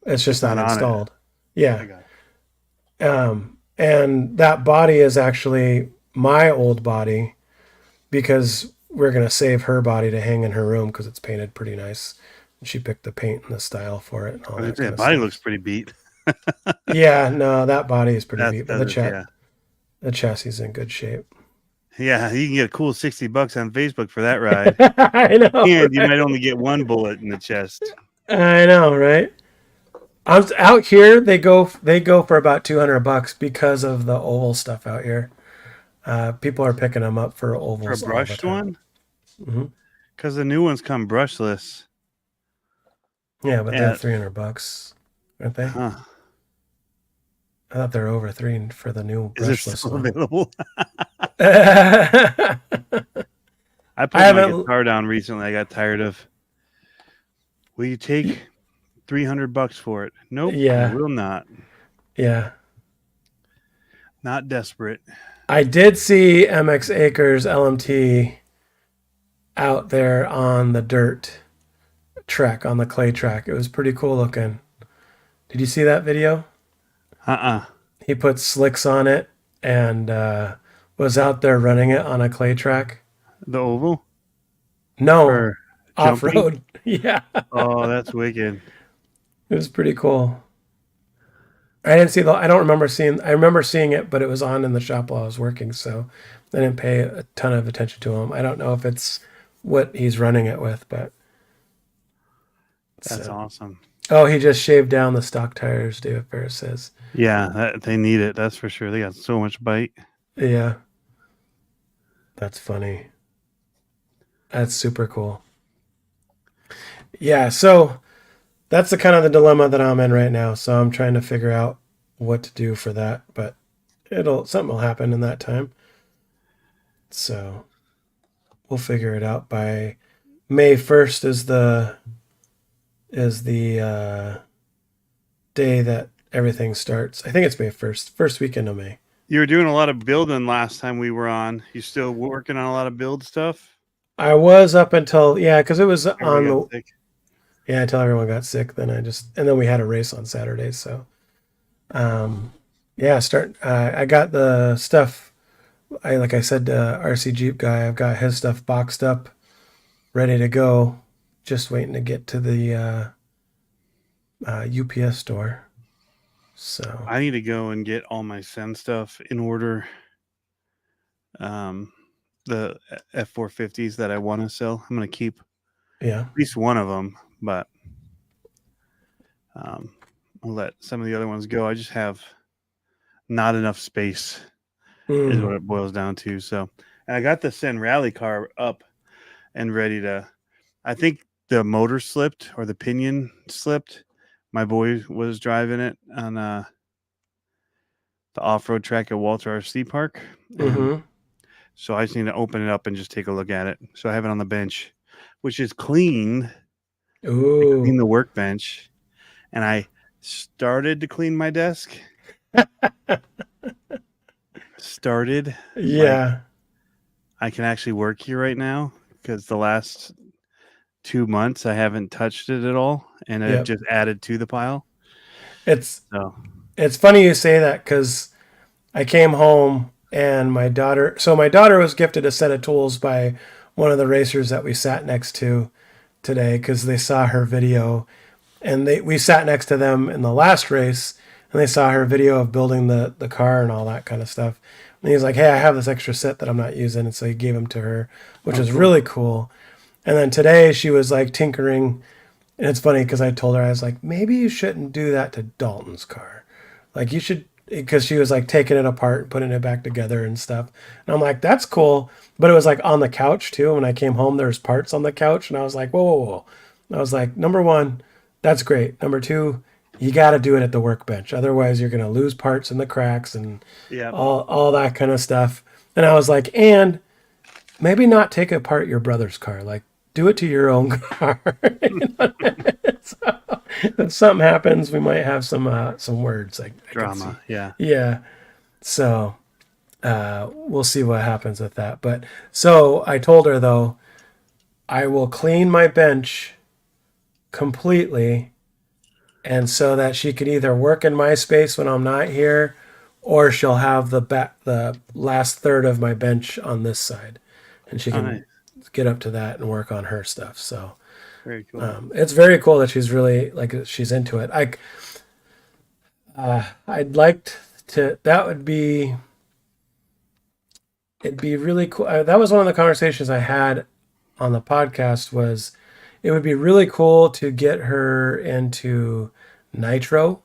It's just it's not not on it. installed. I Yeah. got it. And that body is actually my old body because we're going to save her body to hang in her room because it's painted pretty nice. She picked the paint and the style for it and all that kind That of body stuff. looks pretty beat. Yeah, no, that body is pretty That beat, but does, yeah. the chassis is in good shape. Yeah, you can get a cool $60 on Facebook for that ride. I know, And you right? might only get one bullet in the chest. I know, right? I'm out here. They go for about $200 because of the oval stuff out here. People are picking them up for For a ovals all the brushed time. one? Hmm. Because the new ones come brushless. Yeah, but they're At, $300, aren't they? huh. I thought they're over three for the new Is it brushless still one. available? I I put my haven't. guitar down recently. I got tired of. Will you take $300 for it? Nope, I Yeah, will not. yeah. Not desperate. I did see MX Acres LMT out there on the dirt track, on the clay track. It was pretty cool looking. Did you see that video? Uh-uh. He put slicks on it and was out there running it on a clay track. The oval No, for off jumping. road. Yeah, Oh, that's wicked. it was pretty cool. I didn't see the. I don't remember seeing. I remember seeing it, but it was on in the shop while I was working, so I didn't pay a ton of attention to him. I don't know if it's what he's running it with, but That's so. awesome. Oh, he just shaved down the stock tires. David Ferris says, Yeah, they need it. That's for sure. They got so much bite. "Yeah, that's funny. That's super cool." Yeah, so that's the kind of the dilemma that I'm in right now. So I'm trying to figure out what to do for that, but something will happen in that time. So we'll figure it out by May 1st is the day that everything starts. I think it's May 1st, first weekend of May. You were doing a lot of building last time we were on. You still working on a lot of build stuff? I was up until because it was Everybody on got the sick. until everyone got sick. Then and then we had a race on Saturday. So start. I got the stuff. Like I said, RC Jeep guy. I've got his stuff boxed up, ready to go. Just waiting to get to the UPS store. So I need to go and get all my Send stuff in order. The F450s that I want to sell. I'm going to keep yeah. at least one of them, but I'll let some of the other ones go. I just have not enough space, is what it boils down to. So, and I got the Send rally car up and ready to. I think the motor slipped or the pinion slipped. My boy was driving it on the off-road track at Walter RC Park, and so I just need to open it up and just take a look at it. So I have it on the bench, which is clean. I clean the workbench, and I started to clean my desk. Yeah. Like, I can actually work here right now because the last 2 months I haven't touched it at all, and it just added to the pile. It's funny you say that because I came home and my daughter was gifted a set of tools by one of the racers that we sat next to today because they saw her video, and we sat next to them in the last race, and they saw her video of building the car and all that kind of stuff. And he's like, "Hey, I have this extra set that I'm not using," and so he gave them to her, which is really cool. And then today she was like tinkering, and it's funny because I told her, I was like, maybe you shouldn't do that to Dalton's car. Like you should, because she was like taking it apart, putting it back together and stuff. And I'm like, that's cool. But it was like on the couch too. When I came home, there was parts on the couch, and I was like, whoa, whoa, whoa. I was like, number one, that's great. Number two, you got to do it at the workbench. Otherwise, you're going to lose parts in the cracks and all that kind of stuff. And I was like, and maybe not take apart your brother's car. Like, do it to your own car. So, if something happens, we might have some words like Drama. Yeah. So we'll see what happens with that. But so I told her though, I will clean my bench completely, and so that she can either work in my space when I'm not here, or she'll have the last third of my bench on this side, and she can get up to that and work on her stuff. So very cool. It's very cool that she's really she's into it. I'd like to. It'd be really cool. That was one of the conversations I had on the podcast. Was it would be really cool to get her into nitro.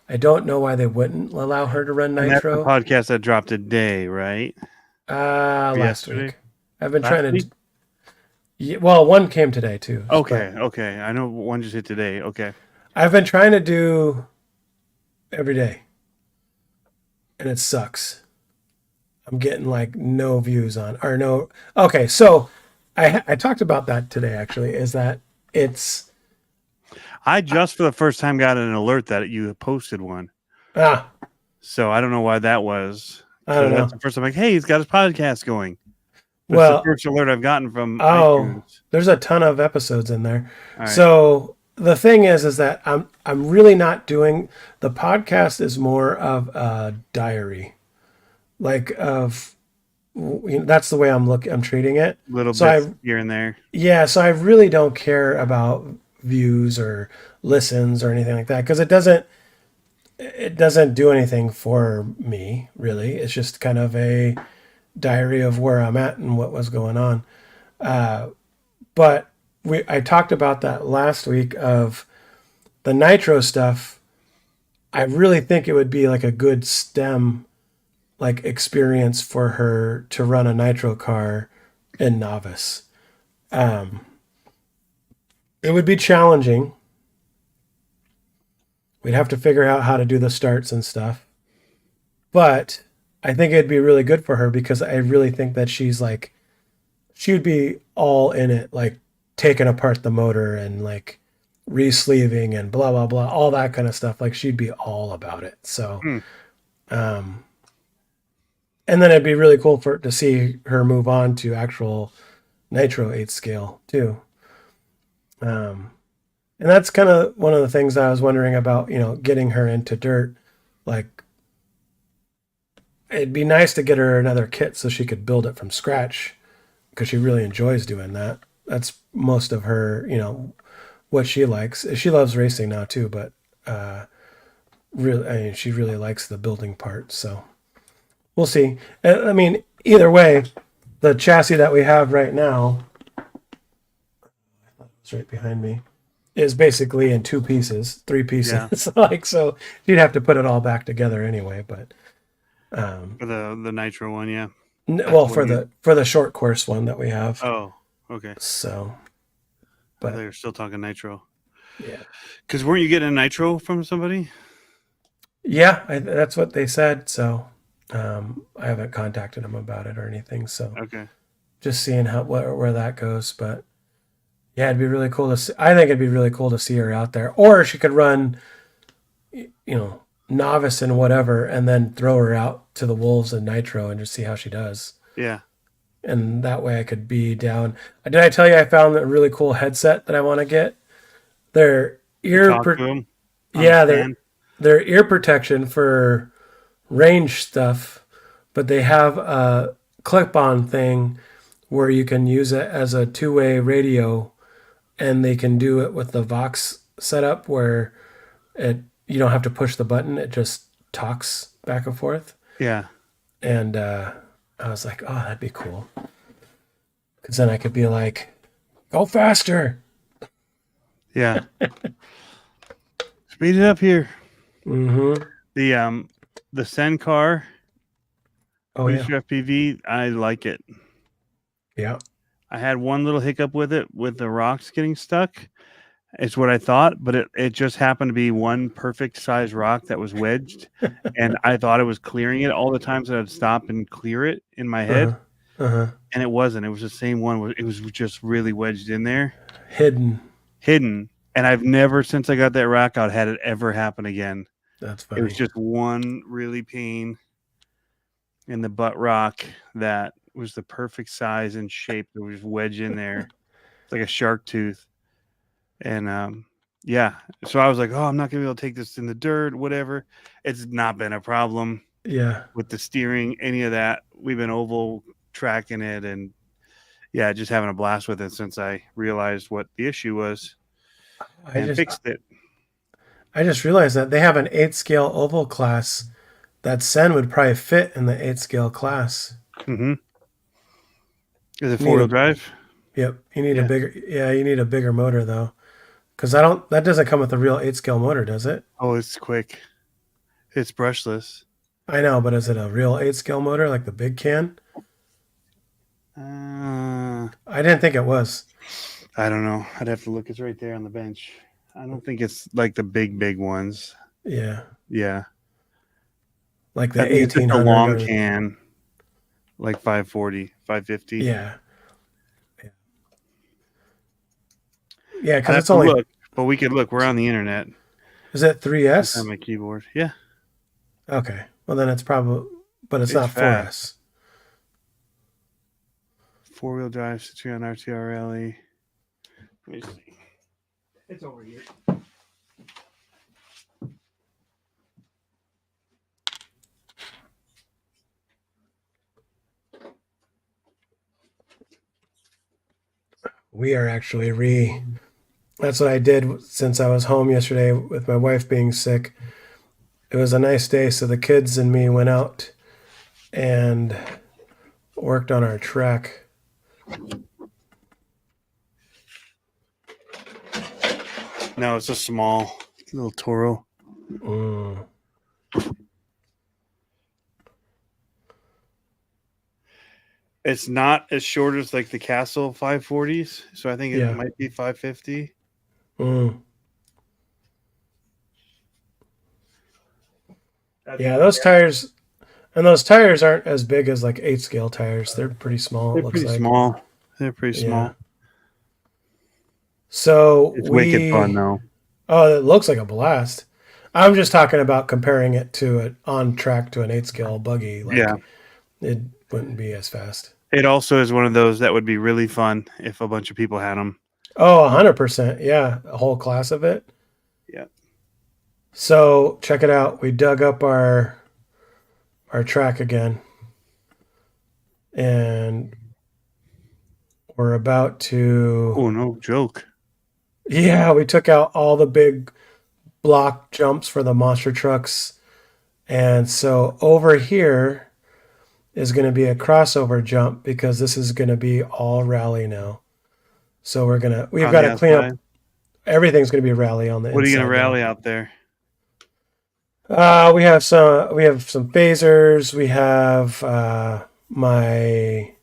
I don't know why they wouldn't allow her to run And that's the nitro. podcast that dropped today, right? Or Last yesterday? week. I've been Last trying week? to. Yeah, well, one came today too. Okay, But okay. I know one just hit today. Okay. I've been trying to do every day, and it sucks. I'm getting like no views on or no. Okay, so I talked about that today. Actually, is that it's I just for the first time got an alert that you posted one. ah So I don't know why that was. I So don't that's know. the first time, like, hey, he's got his podcast going. That's the Well, first alert I've gotten from oh, iTunes. there's a ton of episodes in there. All right. So the thing is that I'm really not doing the podcast is more of a diary, like of that's the way I'm treating it. Little So bits here and there. so I really don't care about views or listens or anything like that because it doesn't do anything for me really. It's just kind of a diary of where I'm at and what was going on. But I talked about that last week of the nitro stuff. I really think it would be like a good STEM like experience for her to run a nitro car in novice. It would be challenging. We'd have to figure out how to do the starts and stuff. But I think it'd be really good for her because I really think that she would be all in it, like taking apart the motor and like re-sleeving and blah blah blah, all that kind of stuff. Like she'd be all about it. So, Hmm. um, and then it'd be really cool to see her move on to actual nitro 8 scale too. Um, and that's kind of one of the things I was wondering about, getting her into dirt. Like, it'd be nice to get her another kit so she could build it from scratch because she really enjoys doing that. That's most of her, what she likes. She loves racing now too, but really, I mean, she really likes the building part. So we'll see. I mean, either way, the chassis that we have right now, I thought it was right behind me, is basically in 2 pieces, 3 pieces. Yeah. Like, so you'd have to put it all back together anyway. But For the nitro one, yeah. well, what for the short course one that we have. Oh, okay. So, But but they're still talking nitro. yeah, Because weren't you getting a nitro from somebody? yeah, that's what they said. So I haven't contacted them about it or anything. So Okay. just seeing where that goes. But yeah, it'd be really cool to see. I think it'd be really cool to see her out there, or she could run, novice and whatever, and then throw her out to the wolves and nitro and just see how she does. Yeah. And that way I could be down. Did I tell you I found a really cool headset that I want to get? Their ear, Talk to them. yeah, their ear protection for range stuff, but they have a clip-on thing where you can use it as a two-way radio, and they can do it with the Vox setup where you don't have to push the button; it just talks back and forth. Yeah. And I was like, oh, that'd be cool. Because then I could be like, go faster. Yeah. Speed it up here. Mm-hmm. The Sen car, Oh, yeah. FPV, I like it. Yeah. I had one little hiccup with it with the rocks getting stuck. It's what I thought, but it just happened to be one perfect size rock that was wedged, and I thought it was clearing it all the times that I'd stop and clear it in my head, and it wasn't. It was the same one. It was just really wedged in there, Hidden. and I've never since I got that rock out had it ever happen again. That's funny. It was just one really pain in the butt rock that was the perfect size and shape that was wedged in there. It's like a shark tooth. And yeah, so I was like, oh, I'm not gonna be able to take this in the dirt, whatever. It's not been a problem Yeah. with the steering, any of that. We've been oval tracking it, and yeah, just having a blast with it since I realized what the issue was and fixed it. I just realized that they have an 8 scale oval class that Sen would probably fit in the 8 scale class. Mm-hmm. Is it 4-wheel drive? Yep. You need a bigger motor though. Because that doesn't come with a real 8-scale motor, does it? Oh, it's quick. It's brushless. I know, but is it a real 8-scale motor like the big can? I didn't think it was. I don't know. I'd have to look. It's right there on the bench. I don't think it's like the big ones. Yeah, Yeah. like the I think it's just a 1800 long or can, like 540, 550. yeah, yeah, I'd because have it's to only look, but we could look. We're on the internet. is it It's on 3S? my keyboard. Yeah. Okay, well then it's probably, but it's It's not fast. 4S. 4-wheel drive, Citroen RTR Rally. Let me see. It's over here. We are actually. That's what I did since I was home yesterday with my wife being sick. It was a nice day, so the kids and me went out and worked on our track. No, it's a small little Toro. Mm. It's not as short as like the Castle 540s, so I think it Yeah. might be 550. Mm. Yeah, those tires aren't as big as like 8-scale tires. They're pretty small, it They're looks pretty like. small. They're pretty Yeah. small. So It's wicked fun we though. oh, it looks like a blast. I'm just talking about comparing it to an on track to an 8-scale buggy. Yeah. Like it wouldn't be as fast. It also is one of those that would be really fun if a bunch of people had them. Oh, 100%. Yeah, a whole class of it. Yeah. So check it out. We dug up our track again, and we're about to. Oh, no joke. Yeah, we took out all the big block jumps for the monster trucks, and so over here is going to be a crossover jump because this is going to be all rally now. So we've On got the to clean up. outside. Everything's going to be rally on the What are you inside going to rally now. out there? We have some phasers. We have my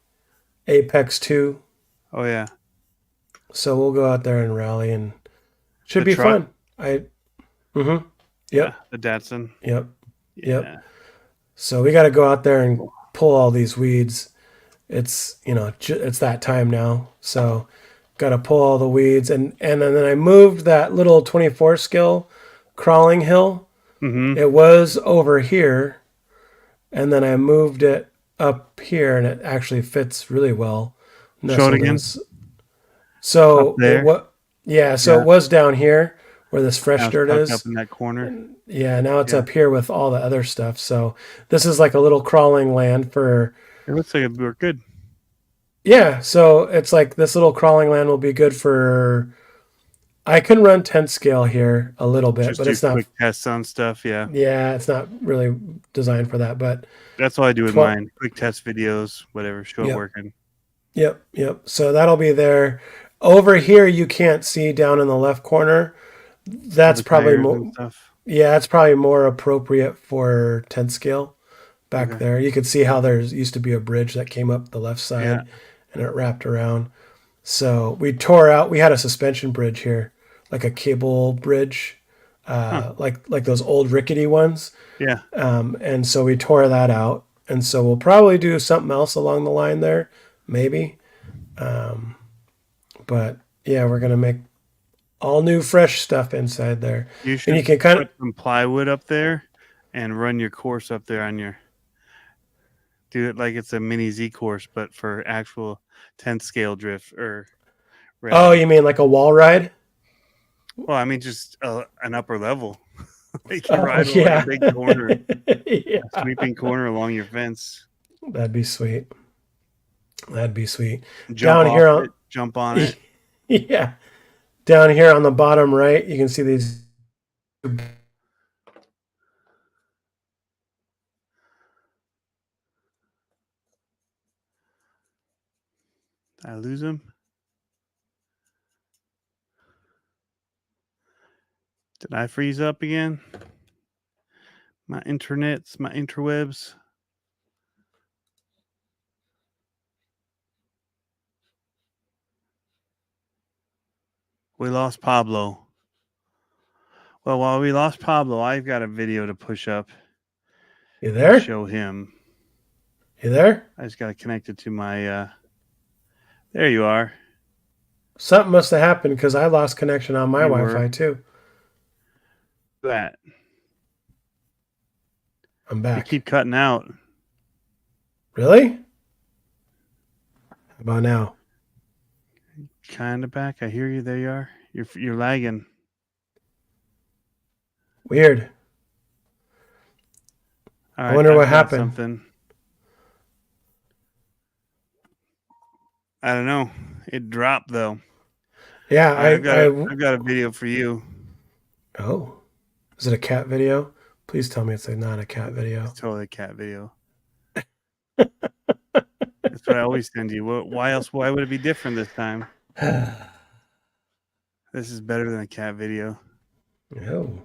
Apex 2. Oh, yeah. So we'll go out there and rally, and should The be truck? fun. Mm-hmm. Yeah. Yep. The Datsun. Yep. Yep. Yeah. So we got to go out there and pull all these weeds. It's it's that time now. So got to pull all the weeds, and then I moved that little 24 skill crawling hill. Mm-hmm. It was over here, and then I moved it up here, and it actually fits really well. Show it Nestled in. again. Up So there. so Yeah. it was down here where this fresh Now it's dirt tucked up is. in that corner. Yeah, now it's Yeah. up here with all the other stuff. So this is like a little crawling land for. It looks like we're good. Yeah, so it's like this little crawling land will be good for. I can run 10 scale here a little bit, Just but do it's not. quick tests on stuff. Yeah. Yeah, it's not really designed for that. But That's all I do with 12. mine. Quick test videos, whatever. Show it Yep, working. yep. So that'll be there. Over here, you can't see down in the left corner. All That's the probably tires and more. stuff. Yeah, it's probably more appropriate for 10 scale back Okay. there. You could see how there used to be a bridge that came up the left Yeah. side and it wrapped around. So we tore out. We had a suspension bridge here, like a cable bridge, Huh. like those old rickety ones. Yeah. And so we tore that out. And so we'll probably do something else along the line there, maybe. But yeah, we're gonna make all new, fresh stuff inside there, You and you should can kind of. put some plywood up there and run your course up there on your. Do it like it's a mini Z course, but for actual 10 scale drift or Oh, rally. you mean like a wall ride? Well, I mean, just an upper level. Like you Oh ride along a yeah, big corner, yeah. a sweeping corner along your fence. That'd be sweet. That'd be sweet. Jump Down off here it, jump on it. yeah, down here on the bottom right, you can see these. I lose him. Did I freeze up again? My internets, my interwebs. We lost Pablo. Well, while we lost Pablo, I've got a video to push up You and there? show him. You there? I just got to connect it to my. There you are. Something must have happened because I lost connection on my You Wi-Fi were. too. That. I'm You back. keep cutting out. Really? How about now? Kind of back. I hear you. There you are. You're lagging. Weird. All I right. wonder I've what got happened. something. I don't know. It dropped though. Yeah, All right, I I've got a video for you. oh, is it a cat video? Please tell me it's not a cat video. It's totally a cat video. That's what I always send you. Why else? Why would it be different this time? This is better than a cat video. Oh.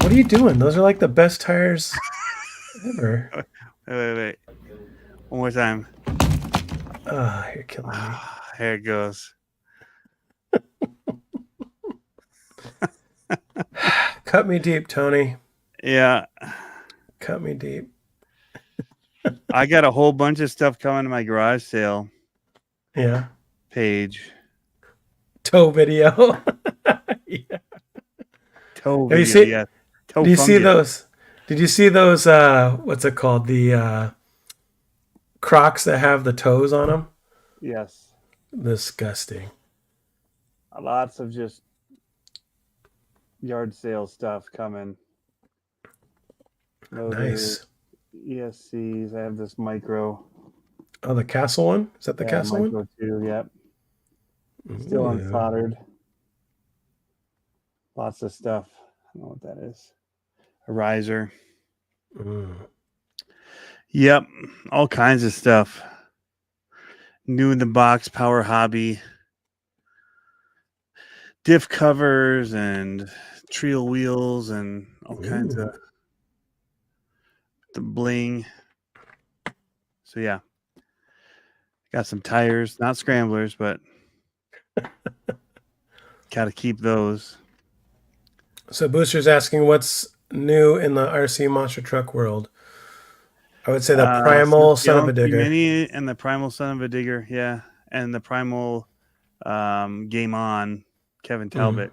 What are you doing? Those are like the best tires ever. Wait. One more time. Ah, you're killing me. Here it goes. Cut me deep, Tony. Yeah. Cut me deep. I got a whole bunch of stuff coming to my garage sale Yeah. page. Toe video. Yeah. Toe Have you video, seen? yeah. Toe Do you from see you. those? Did you see those? What's it called? The Crocs that have the toes on them. Yes. Disgusting. Lots of just yard sale stuff coming. Nice. ESCs. I have this micro. Oh, the Castle one? Is that the Castle one? Micro too, yep. Still Ooh. unsoldered. Lots of stuff. I don't know what that is. A riser. Mm. Yep. All kinds of stuff. New in the box, Power Hobby. Diff covers and trio wheels and all kinds of the bling. So yeah. Got some tires, not scramblers, but gotta keep those. So Booster's asking what's new in the RC monster truck world. I would say the Primal Son of a Digger. Mini and the Primal Son of a Digger, yeah. And the Primal Game On, Kevin Talbot.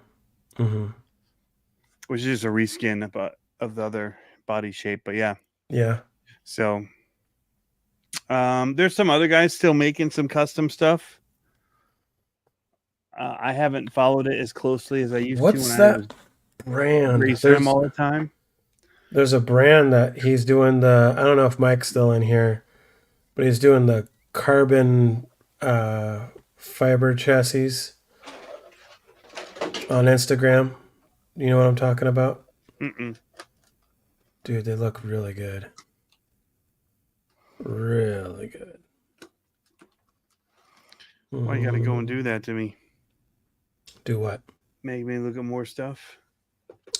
Mm-hmm. Which is just a reskin of the other body shape, but yeah. Yeah. So there's some other guys still making some custom stuff. I haven't followed it as closely as I used to when I was brand? racing them all the time. There's a brand that he's doing I don't know if Mike's still in here, but he's doing the carbon fiber chassis on Instagram. You know what I'm talking about? Mm-mm. Dude, they look really good. Really good. Why you gotta go and do that to me? Do what? Make me look at more stuff.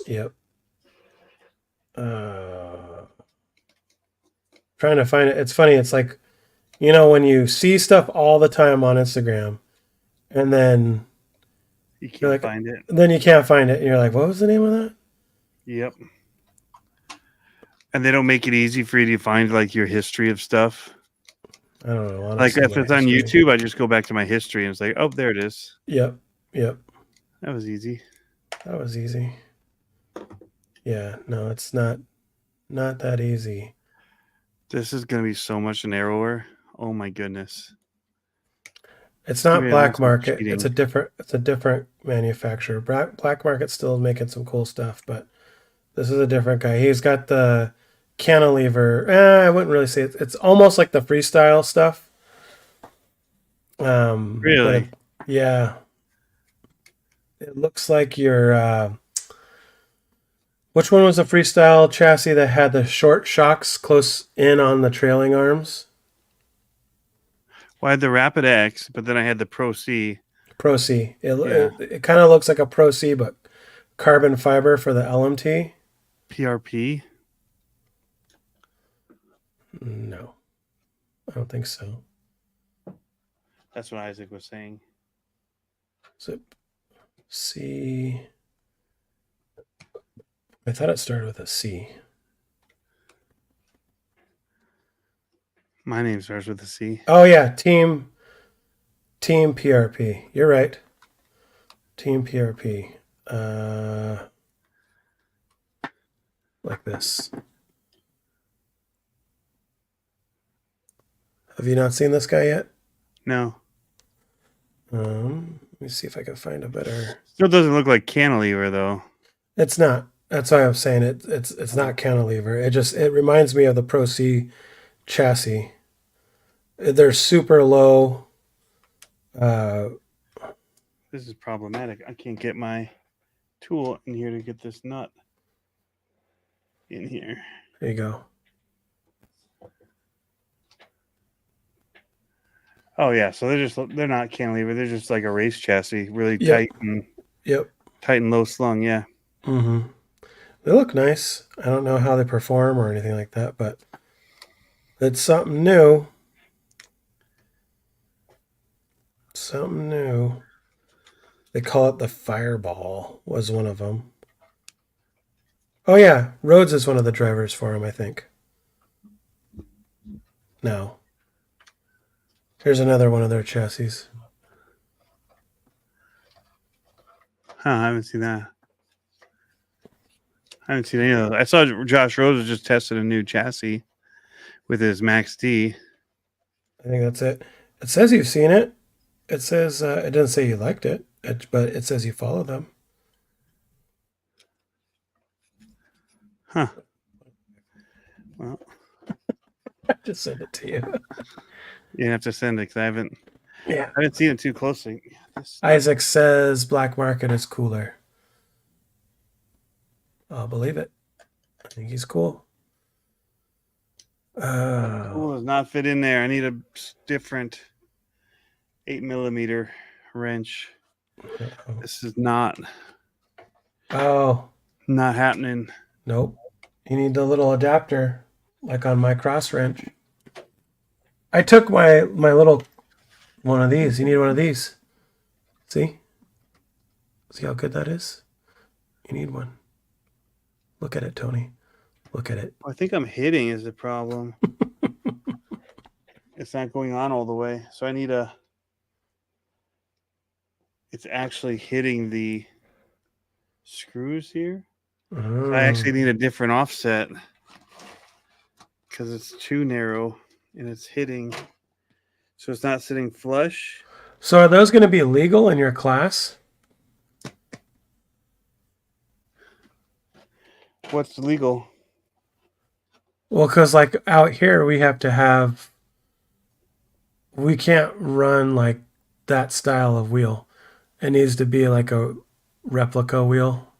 Yep. Trying to find it. It's funny. It's like, when you see stuff all the time on Instagram, and then you can't find it. Then you can't find it, and you're like, "What was the name of that?" Yep. And they don't make it easy for you to find like your history of stuff. I don't know. Honestly, like if it's on YouTube, I just go back to my history and it's like, oh, there it is. Yep. That was easy. Yeah. No, it's not that easy. This is gonna be so much narrower. Oh my goodness. It's not Black Market. It's a different manufacturer. Black Market's still making some cool stuff, but this is a different guy. He's got the cantilever. I wouldn't really say it's almost like the freestyle stuff. Really? Yeah. It looks like your which one was the freestyle chassis that had the short shocks close in on the trailing arms? Well, I had the Rapid X, but then I had the Pro C. Pro C. Yeah. It kind of looks like a Pro C, but carbon fiber for the LMT. PRP. No, I don't think so. That's what Isaac was saying. So C. I thought it started with a C. My name starts with a C. Oh yeah, Team PRP. You're right. Team PRP. Like this. Have you not seen this guy yet? No. Let me see if I can find a better. Still doesn't look like cantilever though. It's not. That's why I'm saying it's not cantilever. It reminds me of the Pro C chassis. They're super low. This is problematic. I can't get my tool in here to get this nut in here. There you go. Oh yeah, so they're not cantilever. They're just like a race chassis, really Yep. tight and low slung. Yeah. Mm-hmm. They look nice. I don't know how they perform or anything like that, but it's something new. Something new. They call it the Fireball, was one of them. Oh, yeah. Rhodes is one of the drivers for them, I think. No. Here's another one of their chassis. Huh, I haven't seen that. I haven't seen any of those. I saw Josh Rose just tested a new chassis with his Max D. I think that's it. It says you've seen it. It says, it doesn't say you liked it, but it says you follow them. Huh. Well, I just sent it to you. you have to send it because I haven't Yeah. seen it too closely. Isaac says black market is cooler. I'll believe it. I think he's cool. Tool does not fit in there. I need a different 8mm wrench. Uh-oh. This is not happening. Nope. You need the little adapter, like on my cross wrench. I took my little one of these. You need one of these. See? See how good that is? You need one. Look at it, Tony. Look at it. I think I'm hitting is the problem. It's not going on all the way. So I need it's actually hitting the screws here. Oh. I actually need a different offset because it's too narrow and it's hitting. So it's not sitting flush. So are those going to be legal in your class? What's legal? Well, because like out here, we can't run like that style of wheel. It needs to be like a replica wheel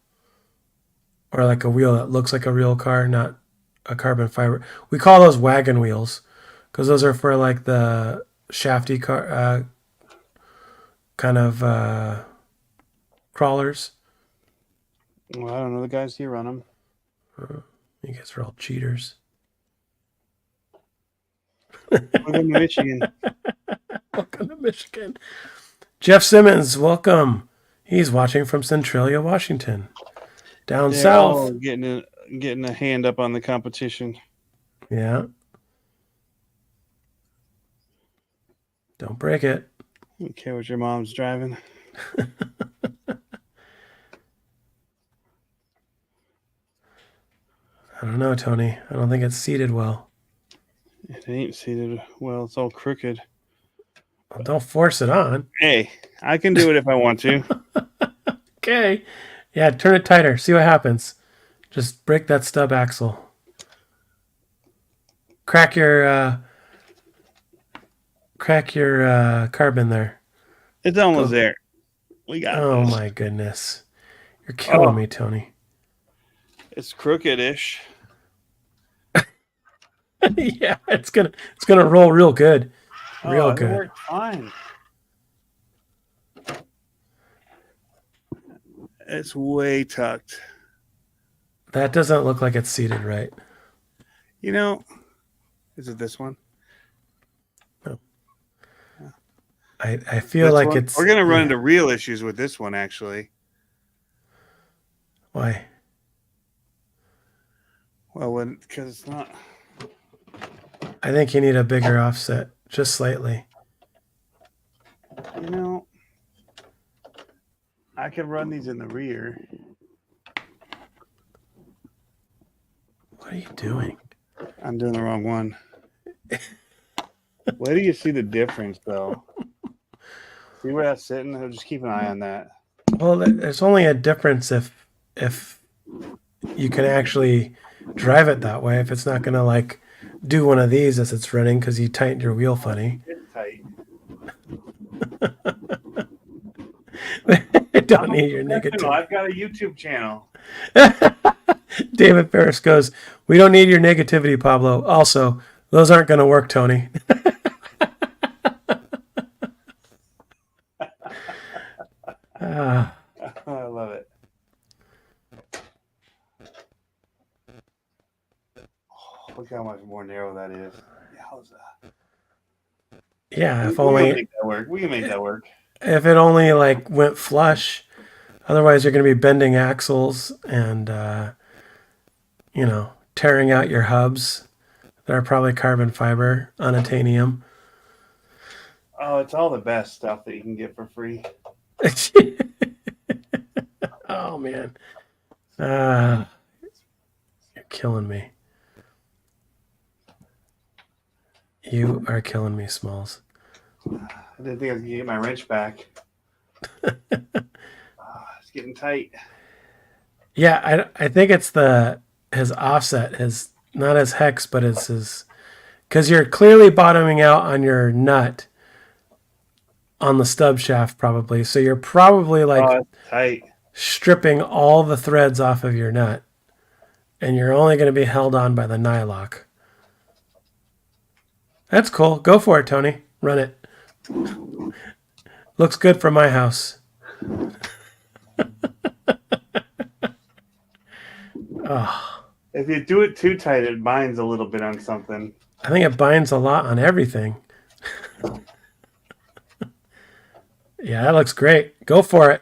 or like a wheel that looks like a real car, not a carbon fiber. We call those wagon wheels because those are for like the shafty car kind of crawlers. Well, I don't know. The guys here run them. You guys are all cheaters. Welcome to Michigan. Welcome to Michigan. Jeff Simmons, welcome. He's watching from Centralia, Washington. Down south. Getting a hand up on the competition. Yeah. Don't break it. I don't care what your mom's driving. I don't know, Tony. I don't think it's seated well. It ain't seated well. It's all crooked. Well, don't force it on. Hey, I can do it if I want to. Okay. Yeah, turn it tighter. See what happens. Just break that stub axle. Crack your carbon there. It's almost there. We got Oh this. my goodness. You're killing me, Tony. It's crooked-ish. Yeah, it's gonna roll real good. Real It good. worked fine. It's way tucked. That doesn't look like it's seated right. You know, is it this one? I feel This like one? it's... We're gonna run yeah. into real issues with this one, actually. Why? Well, because it's not. I think you need a bigger offset, just slightly. You know, I could run these in the rear. What are you doing? I'm doing the wrong one. Where do you see the difference, though? See where that's sitting? I'll just keep an eye on that. Well, there's only a difference if you can actually drive it that way. If it's not gonna like do one of these as it's running because you tightened your wheel funny. It's tight. I don't need your negativity. I've got a YouTube channel. David Ferris goes, "We don't need your negativity, Pablo. Also, those aren't going to work, Tony." I love it. Oh, look how much more narrow that is. Yowza. Yeah, if We can only make that work. We can make that work. if it only like went flush. Otherwise, you're going to be bending axles and tearing out your hubs. That are probably carbon fiber, unobtainium. Oh, it's all the best stuff that you can get for free. Oh man, you're killing me. You are killing me, Smalls. I didn't think I was gonna get my wrench back. It's getting tight. Yeah, I think it's his offset, his not his hex, but it's his, because you're clearly bottoming out on your nut on the stub shaft probably. So you're probably like It's tight. stripping all the threads off of your nut, and you're only going to be held on by the nylock. That's cool. Go for it, Tony. Run it. Looks good for my house. Oh, If you do it too tight, it binds a little bit on something. I think it binds a lot on everything. Yeah, that looks great. Go for it.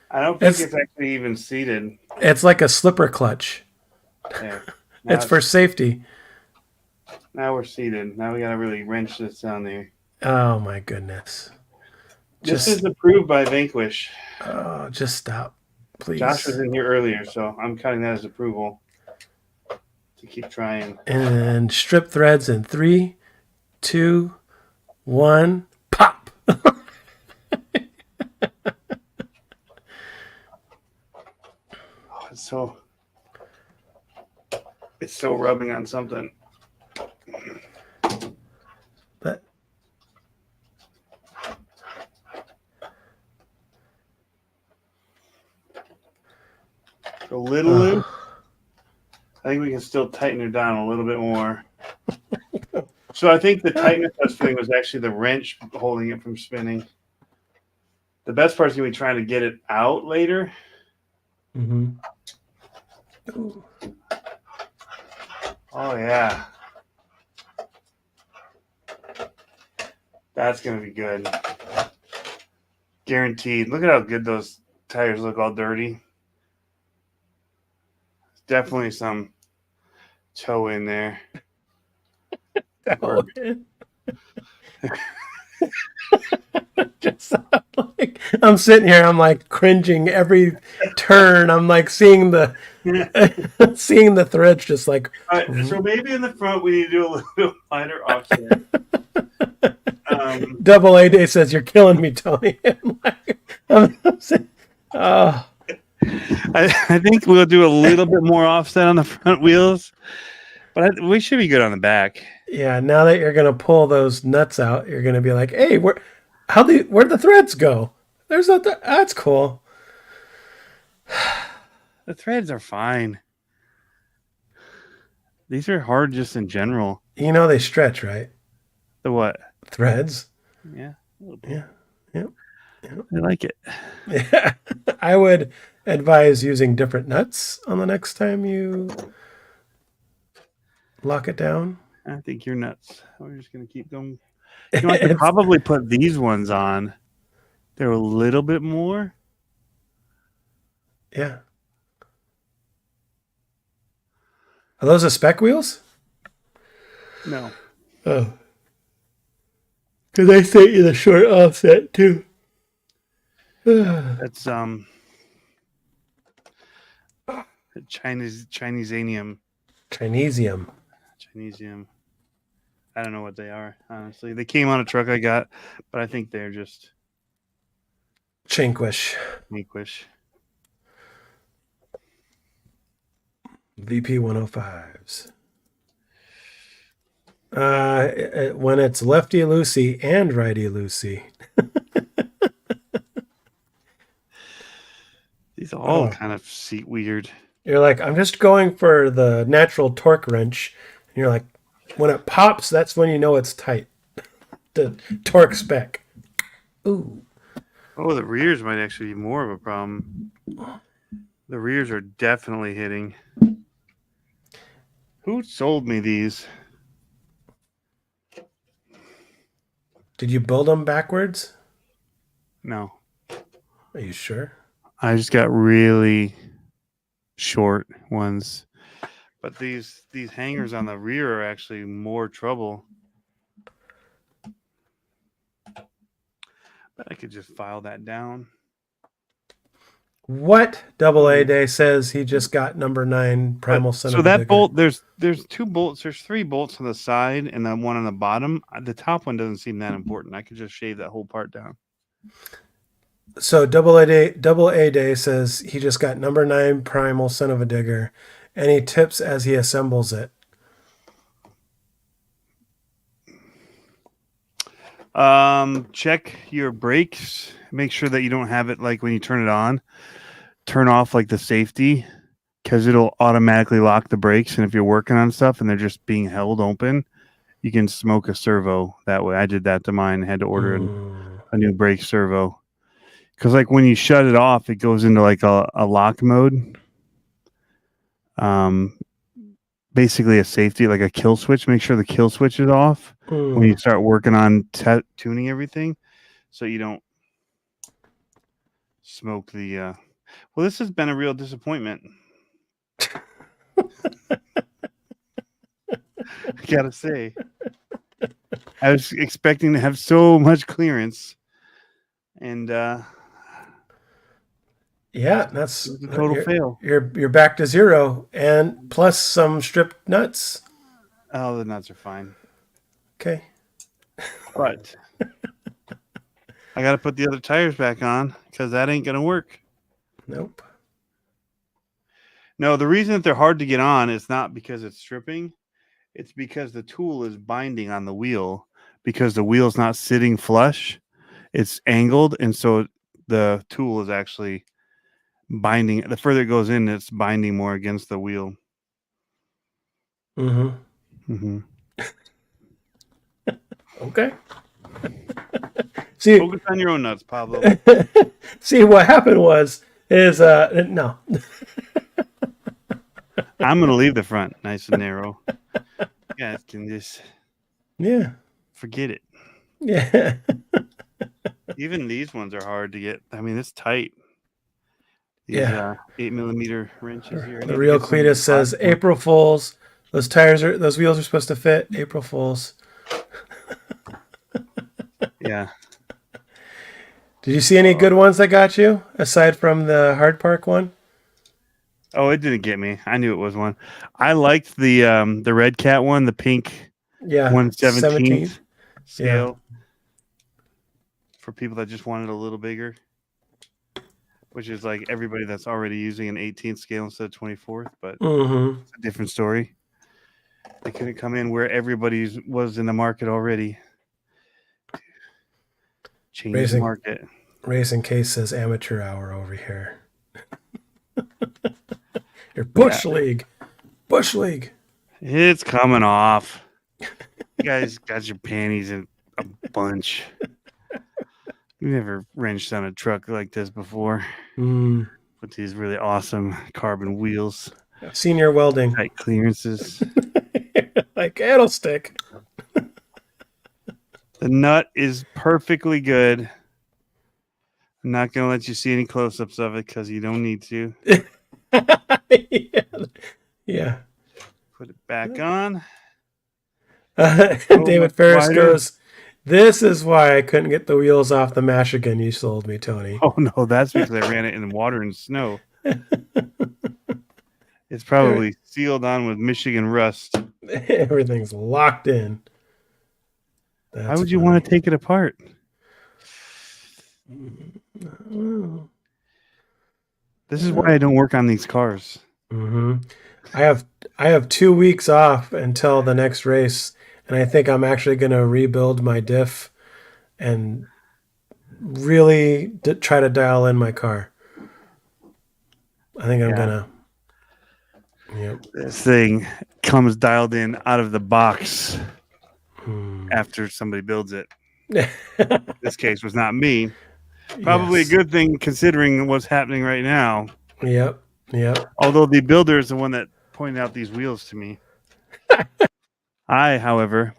I don't think it's actually even seated. It's like a slipper clutch. Yeah. It's for safety. Now we're seated. Now we got to really wrench this down there. Oh my goodness. This is approved by Vanquish. Oh, just stop, please. Josh was in here earlier, so I'm counting that as approval to keep trying. And strip threads in 3, 2, 1, pop. It's so rubbing on something. But a little loose. I think we can still tighten it down a little bit more. So I think the tightness I was feeling was actually the wrench holding it from spinning. The best part is going to be trying to get it out later. Mm-hmm. Oh, yeah. That's going to be good. Guaranteed. Look at how good those tires look, all dirty. Definitely some toe in there. Oh. Just like I'm sitting here, I'm like cringing every turn. I'm like seeing the threads just like. All right, so maybe in the front we need to do a little bit wider offset. Double A Day says you're killing me, Tony. I'm saying, oh. I think we'll do a little bit more offset on the front wheels, but we should be good on the back. Yeah, now that you're gonna pull those nuts out, you're gonna be like, "Hey, where'd the threads go? There's no that's cool." The threads are fine. These are hard just in general. You know they stretch, right? The what? Threads. Yeah. A little bit. Yeah. Yep. I like it. Yeah. I would advise using different nuts on the next time you lock it down. I think you're nuts. We're just gonna keep going. I could It's probably put these ones on. They're a little bit more. yeah. Are those the spec wheels? No. Oh. Because they sent you the short offset too. That's Chinesanium. Chinesium. Chinesium. I don't know what they are, honestly. They came on a truck I got, but I think they're just Chinquish. Mequish. VP 105s. When it's lefty loosey and righty loosey. These all kind of seat weird. You're like, I'm just going for the natural torque wrench. And you're like, when it pops, that's when you know it's tight. The torque spec. Ooh. Oh, the rears might actually be more of a problem. The rears are definitely hitting. Who sold me these? Did you build them backwards? No. Are you sure? I just got really short ones. But these hangers on the rear are actually more trouble. But I could just file that down. What AA Day says he just got number 9 primal son So of a that digger. bolt, there's 2 bolts. There's 3 bolts on the side and then one on the bottom. The top one doesn't seem that important. I could just shave that whole part down. So AA Day says he just got number 9 primal son of a digger, and he tips as he assembles it. Check your brakes. Make sure that you don't have it like when you turn it on. Turn off like the safety because it'll automatically lock the brakes. And if you're working on stuff and they're just being held open, you can smoke a servo that way. I did that to mine. I had to order a new brake servo. Because like when you shut it off, it goes into like a lock mode. Basically a safety, like a kill switch. Make sure the kill switch is off when you start working on tuning everything, so you don't smoke the. Well, this has been a real disappointment. I gotta say, I was expecting to have so much clearance, and yeah, that's a total fail. You're back to 0, and plus some stripped nuts. Oh, the nuts are fine. Okay, But I got to put the other tires back on because that ain't gonna work. nope. No, the reason that they're hard to get on is not because it's stripping. It's because the tool is binding on the wheel because the wheel's not sitting flush. It's angled, and so the tool is actually binding. The further it goes in, it's binding more against the wheel. Okay. See, Focus on your own nuts, Pablo. see what happened is no. I'm gonna leave the front nice and narrow. You guys can just forget it. Yeah. Even these ones are hard to get. I mean, it's tight. These, 8mm wrenches here. The real Cletus says April Fools. Those wheels are supposed to fit. April Fools. Yeah. Did you see any good ones that got you aside from the Hard Park one? Oh, it didn't get me. I knew it was one. I liked the Red Cat one, the pink 1/17 scale for people that just wanted a little bigger, which is like everybody that's already using an 18th scale instead of 24th, but it's a different story. They couldn't come in where everybody was in the market already. Change the market. Racing Case says amateur hour over here. Your Bush League. Bush League. It's coming off. You guys got your panties in a bunch. We never wrenched on a truck like this before Mm. with these really awesome carbon wheels, Senior welding. tight clearances. Like, it'll stick. The nut is perfectly good. I'm not going to let you see any close-ups of it because you don't need to. Yeah. Put it back on. David Ferris wider. goes, "This is why I couldn't get the wheels off the Michigan you sold me, Tony." Oh, no, that's because I ran it in water and snow. It's probably sealed on with Michigan rust. Everything's locked in. Why would you want to take it apart? This is why I don't work on these cars. Mm-hmm. I have 2 weeks off until the next race, and I think I'm actually going to rebuild my diff and really try to dial in my car. I think I'm gonna. Yep. This thing comes dialed in out of the box after somebody builds it. This case was not me. Probably Yes. a good thing considering what's happening right now. Yep. Although the builder is the one that pointed out these wheels to me. I, however,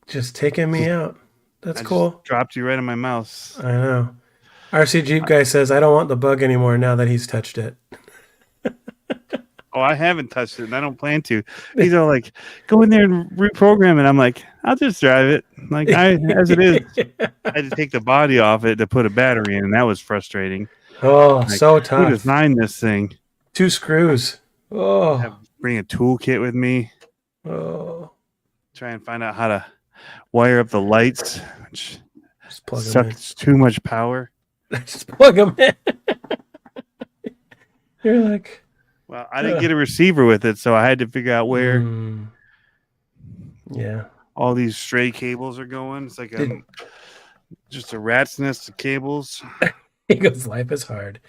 Just taking me out. That's cool. Dropped you right in my mouth. I know. RC Jeep guy says, I don't want the bug anymore now that he's touched it. Oh, I haven't touched it, and I don't plan to. He's all like, go in there and reprogram it. I'm like, I'll just drive it. Like, as it is. I had to take the body off it to put a battery in, and that was frustrating. Oh, like, so tough. Who designed this thing? 2 screws. Oh. Bring a toolkit with me. Oh. Try and find out how to wire up the lights, which just plug sucks too much power. Just plug them in. You're like, well, I didn't get a receiver with it, so I had to figure out where all these stray cables are going. It's like just a rat's nest of cables. He goes, life is hard.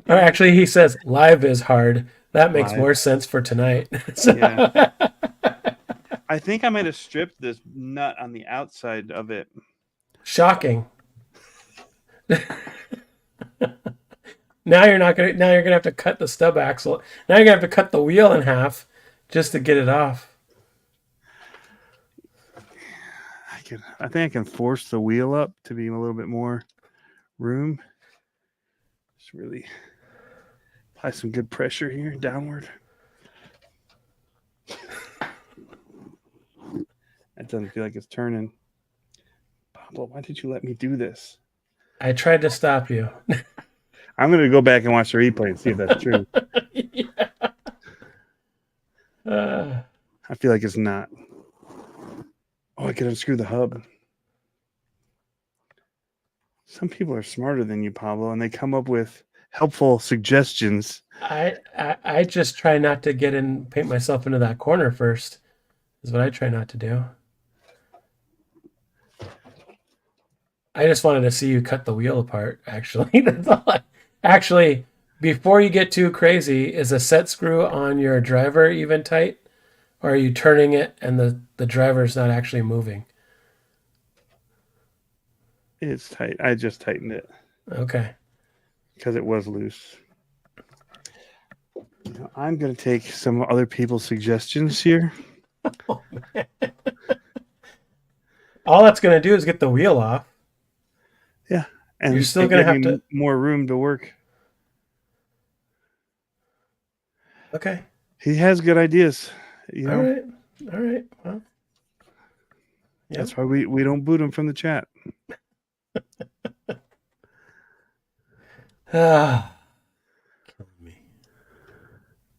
Or actually, he says, live is hard. That makes more sense for tonight. Yeah. I think I might have stripped this nut on the outside of it. Shocking. Now you're gonna have to cut the stub axle. Now you're gonna have to cut the wheel in half just to get it off. I think I can force the wheel up to be a little bit more room. Just really apply some good pressure here downward. That doesn't feel like it's turning. Pablo, why did you let me do this? I tried to stop you. I'm going to go back and watch the replay and see if that's true. I feel like it's not. Oh, I can unscrew the hub. Some people are smarter than you, Pablo, and they come up with helpful suggestions. I just try not to paint myself into that corner first. Is what I try not to do. I just wanted to see you cut the wheel apart, actually. That's all actually, before you get too crazy, is a set screw on your driver even tight? Or are you turning it and the driver's not actually moving? It's tight. I just tightened it. Okay. Because it was loose. I'm going to take some other people's suggestions here. Oh, man. All that's going to do is get the wheel off. Yeah. And you're still going to have to more room to work. Okay. He has good ideas. You know? All right. Well, yep. That's why we don't boot him from the chat.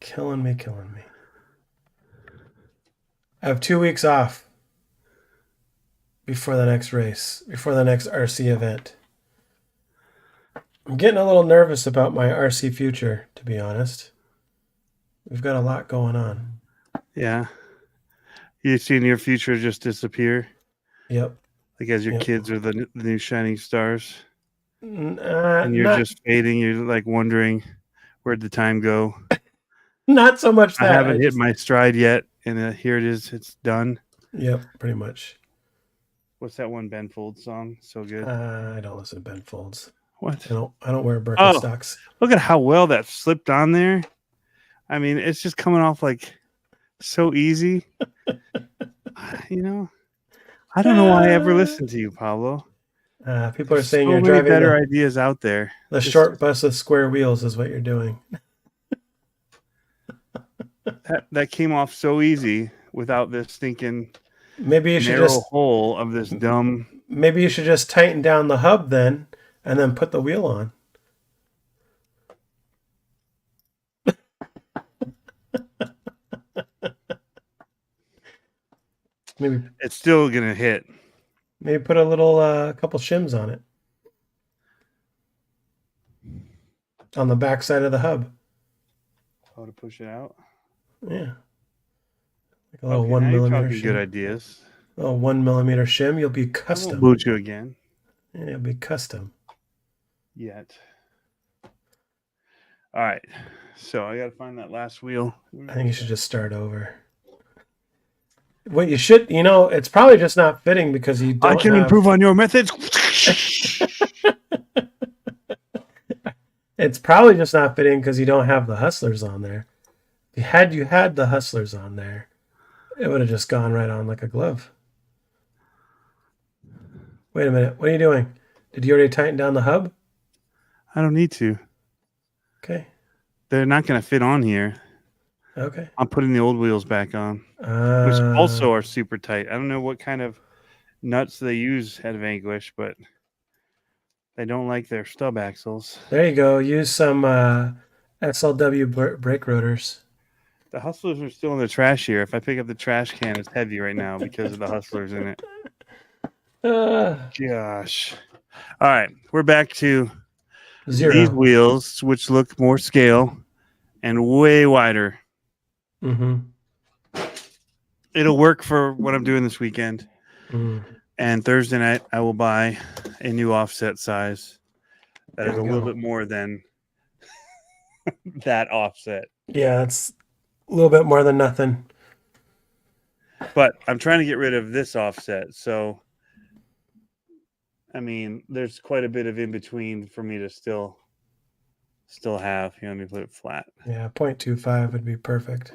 Killing me. I have 2 weeks off before the next race, before the next RC event. I'm getting a little nervous about my RC future, to be honest. We've got a lot going on. Yeah. You've seen your future just disappear? Yep. Like as your kids are the new shining stars? And you're just fading. You're like wondering, Where'd the time go? Not so much I that. haven't hit my stride yet, and here it is. It's done. Yep, pretty much. What's that one Ben Folds song? So good. I don't listen to Ben Folds. What? I don't wear Birkenstocks. Look at how well that slipped on there. I mean, it's just coming off like so easy. You know, I don't know why I ever listened to you, Pablo. People are saying so you're many driving better ideas out there. The short bus with square wheels is what you're doing. That came off so easy without this stinking maybe you should narrow just hole of this dumb. Maybe you should just tighten down the hub then, and then put the wheel on. Maybe it's still gonna hit. Maybe put a little couple shims on it. On the back side of the hub. How to push it out? Yeah. Like a little okay, 1 now millimeter you're talking shim. good ideas. A little 1 millimeter shim. You'll be custom. I'll boot you again. Yeah, it'll be custom. Yet. All right. So I gotta find that last wheel. I think you should just start over. What you should, it's probably just not fitting because you don't. I can improve on your methods. It's probably just not fitting because you don't have the hustlers on there. If you had the hustlers on there, it would have just gone right on like a glove. Wait a minute. What are you doing? Did you already tighten down the hub? I don't need to. Okay. They're not going to fit on here. Okay. I'm putting the old wheels back on, which also are super tight. I don't know what kind of nuts they use at Vanquish, but they don't like their stub axles. There you go. Use some SLW brake rotors. The hustlers are still in the trash here. If I pick up the trash can, it's heavy right now because of the hustlers in it. Gosh. All right. We're back to zero. These wheels, which look more scale and way wider. Mm-hmm. It'll work for what I'm doing this weekend. Mm. And Thursday night, I will buy a new offset size that is a little bit more than that offset. Yeah, it's a little bit more than nothing. But I'm trying to get rid of this offset. So, I mean, there's quite a bit of in between for me to still have. Let me put it flat. Yeah, 0.25 would be perfect.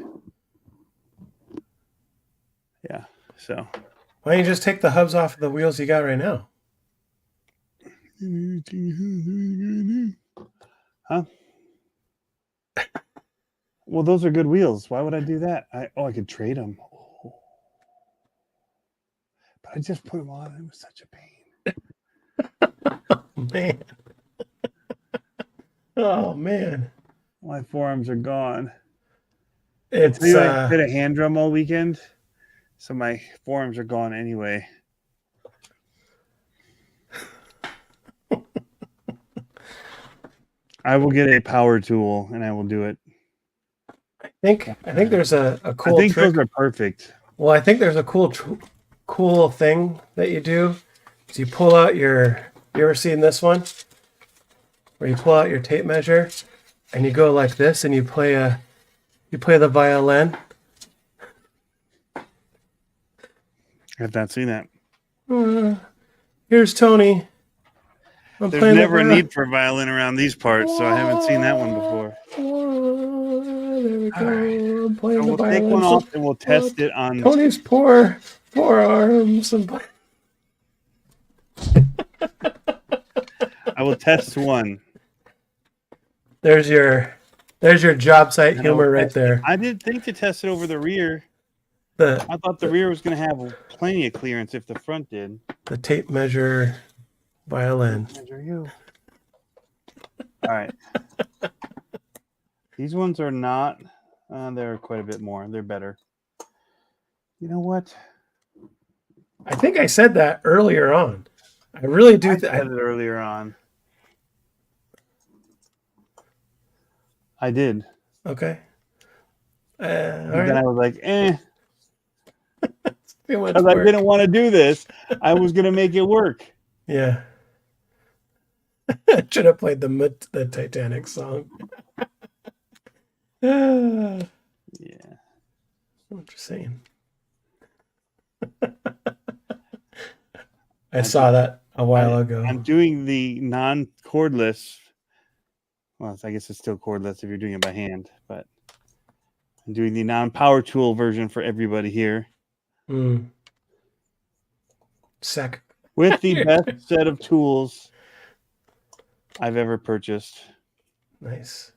Yeah, so. Why don't you just take the hubs off of the wheels you got right now? Huh? Well, those are good wheels. Why would I do that? I could trade them. Oh. But I just put them on. It was such a pain. Man. Oh, man. My forearms are gone. It's I did a hand drum all weekend, so my forearms are gone anyway. I will get a power tool and I will do it. I think there's a cool. I think trick. those are perfect. Well, I think there's a cool thing that you do. Is you pull out your. You ever seen this one? Where you pull out your tape measure, and you go like this, and you play the violin. I have not seen that. Here's Tony. There's never a need for a violin around these parts, so I haven't seen that one before. There we go. Right. I'm playing So the we'll violin. take one off and we'll test it on Tony's forearms. I will test one. There's your job site humor right there. I didn't think to test it over the rear. I thought the rear was going to have plenty of clearance if the front did. The tape measure violin. Measure you. All right. These ones are not. They're quite a bit more. They're better. You know what? I think I said that earlier on. I really do. I said it earlier on. I did. Okay. Then I was like, Because I didn't want to do this. I was going to make it work. Yeah. I should have played the Titanic song. Ah, Yeah. what you're saying. I saw that a while ago. I'm doing the non-cordless. Well, I guess it's still cordless if you're doing it by hand, but I'm doing the non-power tool version for everybody here. Sack. With the best set of tools I've ever purchased, Nice.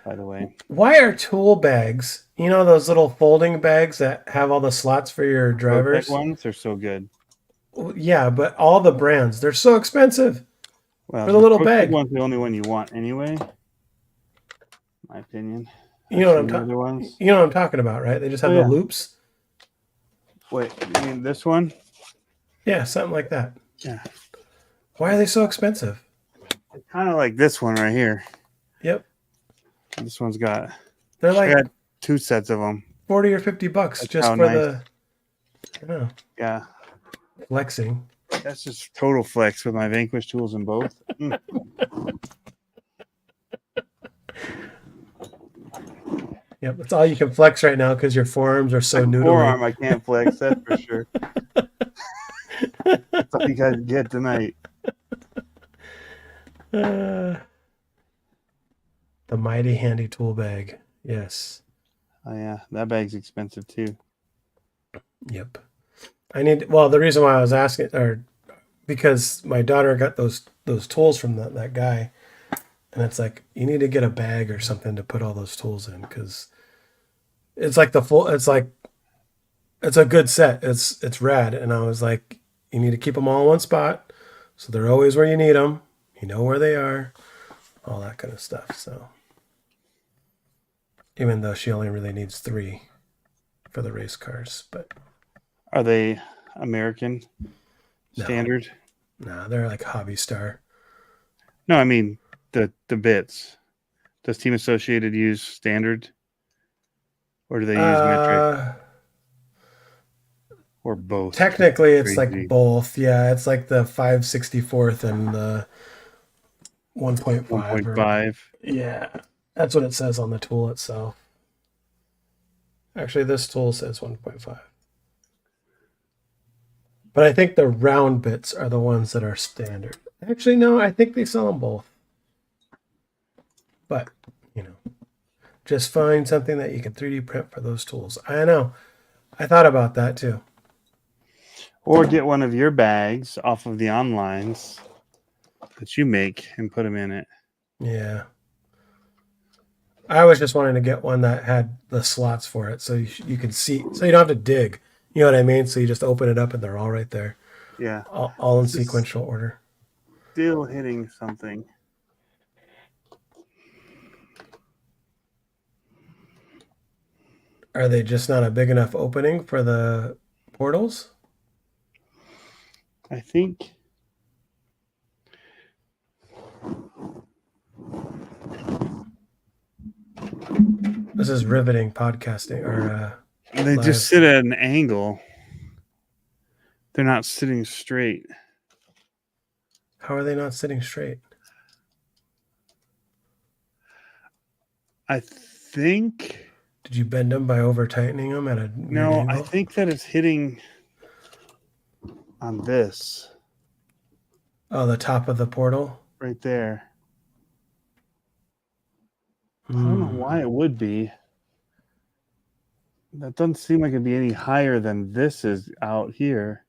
by the way. Why are tool bags, you know, those little folding bags that have all the slots for your drivers? Protec ones are so good. Well, yeah, but all the brands, they're so expensive Well, for the little Protec bag. one's the only one you want anyway. My opinion. You know what I'm talking about? You know what I'm talking about, right? They just have the loops. Wait, you mean this one? Yeah, something like that. Yeah. Why are they so expensive? It's kind of like this one right here. Yep. This one's got. They're like I got 2 sets of them. $40 or $50 That's just for nice. the. I know. Yeah. Flexing. That's just total flex with my Vanquish tools in both. Yep, that's all you can flex right now because your forearms are so noodly. Forearm I can't flex, that's for sure. That's all you guys get tonight. The mighty handy tool bag. Yes. Oh yeah, that bag's expensive too. Yep. The reason why I was asking, or because my daughter got those tools from that guy, and it's like you need to get a bag or something to put all those tools in because it's like it's a good set. It's rad, and I was like, you need to keep them all in one spot, so they're always where you need them. You know where they are, all that kind of stuff. So even though she only really needs 3 for the race cars, but are they American standard? No, they're like Hobby Star. No, I mean the bits. Does Team Associated use standard, or do they use metric, or both? Technically, it's like both. Yeah, it's like the 5/64th and the 1.5. 1.5. Yeah, that's what it says on the tool itself. Actually, this tool says 1.5. But I think the round bits are the ones that are standard. Actually, no, I think they sell them both. But, just find something that you can 3D print for those tools. I know. I thought about that too. Or get one of your bags off of the onlines that you make and put them in it. Yeah. I was just wanting to get one that had the slots for it so you can see, so you don't have to dig. You know what I mean? So you just open it up and they're all right there. Yeah. All in sequential order. Still hitting something. Are they just not a big enough opening for the portals? I think. This is riveting podcasting. Or they live. Just sit at an angle. They're not sitting straight. How are they not sitting straight? I think. Did you bend them by over tightening them at a No, angle? I think that it's hitting on this. Oh, the top of the portal? Right there. I don't know why it would be. That doesn't seem like it'd be any higher than this is out here.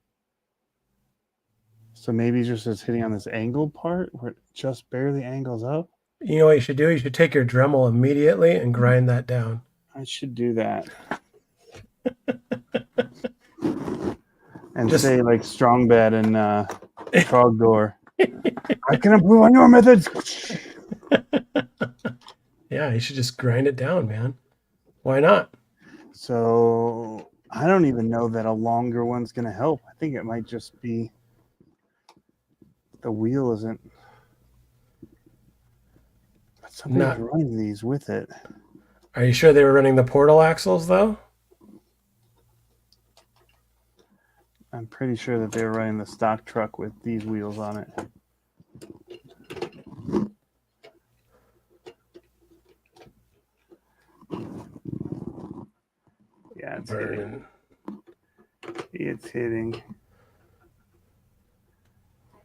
So maybe just it's hitting on this angled part where it just barely angles up. You know what you should do? You should take your Dremel immediately and grind that down. I should do that. And say like strong bed and Trogdor. I can improve on your methods. Yeah, you should just grind it down, man. Why not? So I don't even know that a longer one's going to help. I think it might just be the wheel isn't. But somebody's running these with it. Are you sure they were running the portal axles, though? I'm pretty sure that they were running the stock truck with these wheels on it. That's hitting. It's hitting.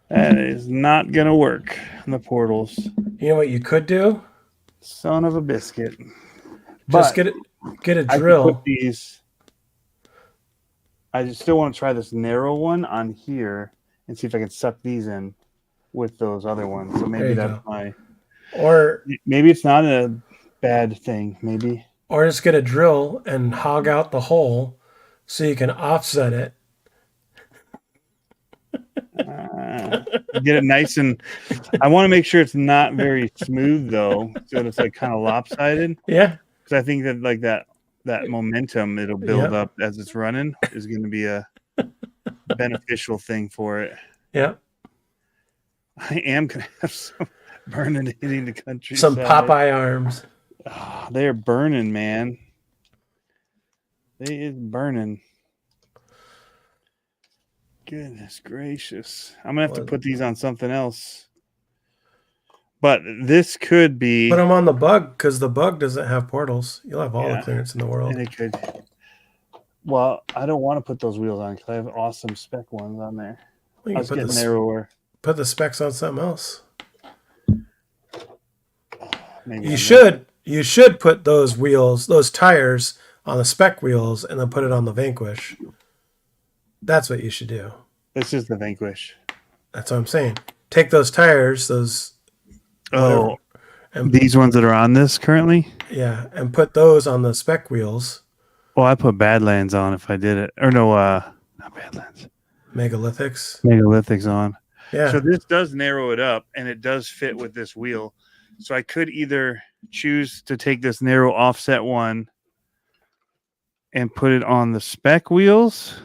That is not going to work in the portals. You know what you could do? Son of a biscuit. Just But get a I could put drill. these. I just still want to try this narrow one on here and see if I can suck these in with those other ones. So maybe that's my. Or maybe it's not a bad thing. Maybe. Or just get a drill and hog out the hole so you can offset it. Get it nice and I want to make sure it's not very smooth though, so it's like kind of lopsided. Yeah, because I think that like that momentum it'll build up as it's running is going to be a beneficial thing for it. Yeah, I am going to have some burning hitting the country. Some Popeye arms. Oh, they are burning, man. They is burning. Goodness gracious. I'm going to have to put these on something else. But this could be... Put them on the bug, because the bug doesn't have portals. You'll have all the clearance in the world. And it could... Well, I don't want to put those wheels on, because I have awesome spec ones on there. Well, I was getting narrower. Put the specs on something else. Maybe you should put those wheels, those tires, on the spec wheels, and then put it on the Vanquish. That's what you should do. This is the Vanquish. That's what I'm saying. Take those tires, those... Oh, and these ones that are on this currently? Yeah, and put those on the spec wheels. Well, I put Badlands on if I did it. Or no, not Badlands. Megalithics on. Yeah. So this does narrow it up, and it does fit with this wheel. So I could either choose to take this narrow offset one and put it on the spec wheels,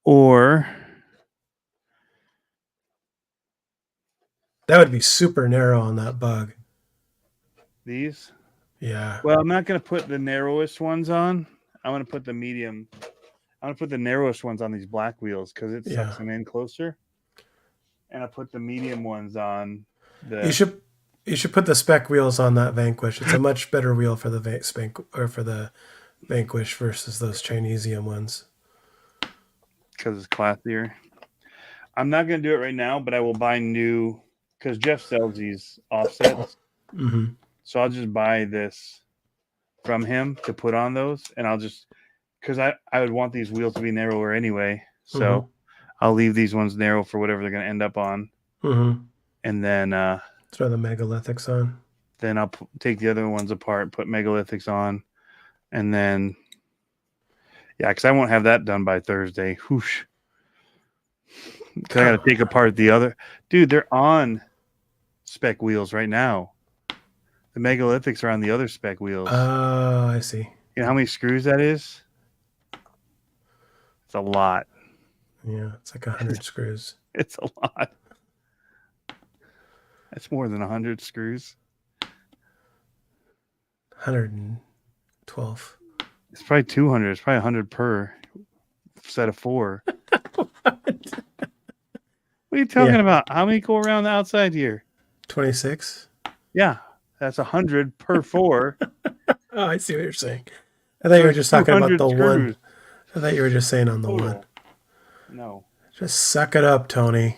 or... That would be super narrow on that bug. These? Yeah. Well, I'm not going to put the narrowest ones on. I'm going to put the medium. I'm going to put the narrowest ones on these black wheels because it sucks them in closer. And I put the medium ones on the... You should put the spec wheels on that Vanquish. It's a much better wheel for the Vanquish versus those Chinesium ones. Because it's classier. I'm not going to do it right now, but I will buy new... Because Jeff sells these offsets. Mm-hmm. So I'll just buy this from him to put on those. And I'll just... Because I would want these wheels to be narrower anyway. So I'll leave these ones narrow for whatever they're going to end up on. Mm-hmm. And then... throw the megalithics on. Then I'll take the other ones apart, put megalithics on. And then... Yeah, because I won't have that done by Thursday. Whoosh. Because I got to take apart the other... Dude, they're on... spec wheels right now. The megalithics are on the other spec wheels. Oh, I see. You know how many screws that is? It's a lot. Yeah, it's like 100 screws. It's a lot. That's more than 100 screws. 112. It's probably 200. It's probably 100 per set of 4. What are you talking about? How many go around the outside here? 26. Yeah, that's 100 per 4. Oh, I see what you're saying. I thought you were just talking about the screws. one. I thought you were just saying on the one. No. Just suck it up, Tony.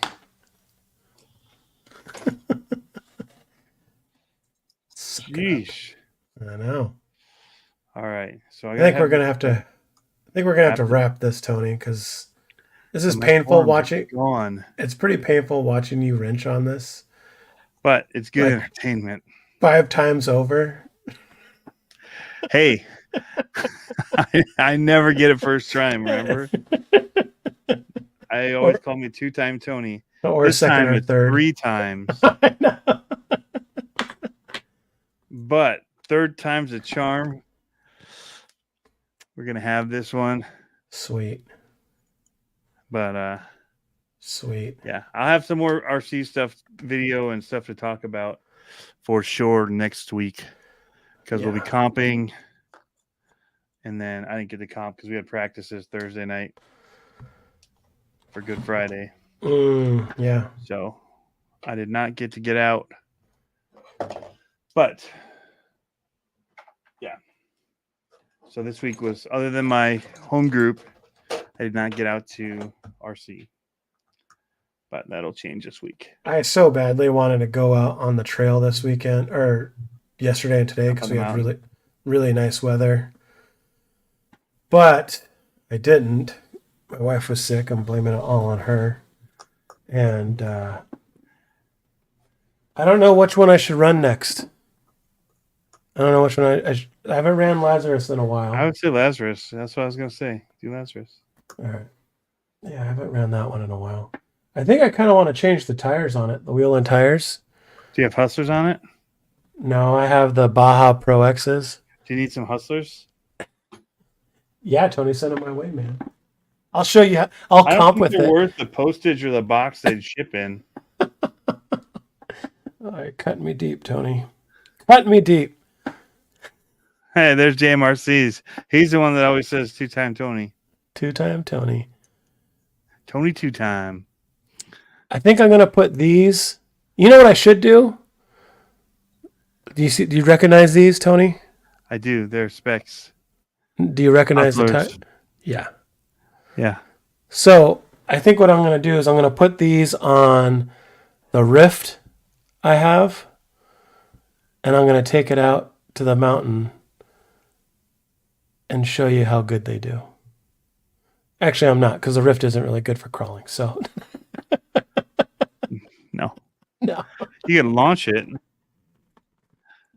Sheesh. I know. All right. So I think we're gonna have to wrap this, Tony, because this is painful watching. It's pretty painful watching you wrench on this. But it's good entertainment. 5 times over. Hey, I never get it first time, remember? I always call me 2-time Tony. Or this second time or it's third. 3 times. I know. But third time's a charm. We're going to have this one. Sweet. But, sweet. Yeah, I'll have some more RC stuff, video and stuff to talk about for sure next week. Because we'll be comping. And then I didn't get to comp because we had practices Thursday night for Good Friday. Yeah. So I did not get to get out. But, yeah. So this week was, other than my home group, I did not get out to RC. But that'll change this week. I so badly wanted to go out on the trail this weekend, or yesterday and today, because we had really, really nice weather. But I didn't. My wife was sick. I'm blaming it all on her. And I don't know which one I should run next. I don't know which one I haven't ran Lazarus in a while. I would say Lazarus. That's what I was going to say. Do Lazarus. All right. Yeah, I haven't ran that one in a while. I think I kind of want to change the tires on it, the wheel and tires. Do you have Hustlers on it? No, I have the Baja Pro X's. Do you need some Hustlers? Yeah, Tony sent them my way, man. I'll show you. I'll comp with it. Worth the postage or the box they'd ship in. All right, cutting me deep, Tony. Cutting me deep. Hey, there's JMRC's. He's the one that always says two-time Tony. Two-time Tony. Tony two-time. I think I'm gonna put these. You know what I should do? Do you recognize these, Tony? I do. They're specs. Do you recognize Hustlers. the type? Yeah. Yeah. So I think what I'm going to do is I'm going to put these on the Rift I have, and I'm going to take it out to the mountain and show you how good they do. Actually, I'm not, because the Rift isn't really good for crawling. So No. No. You can launch it.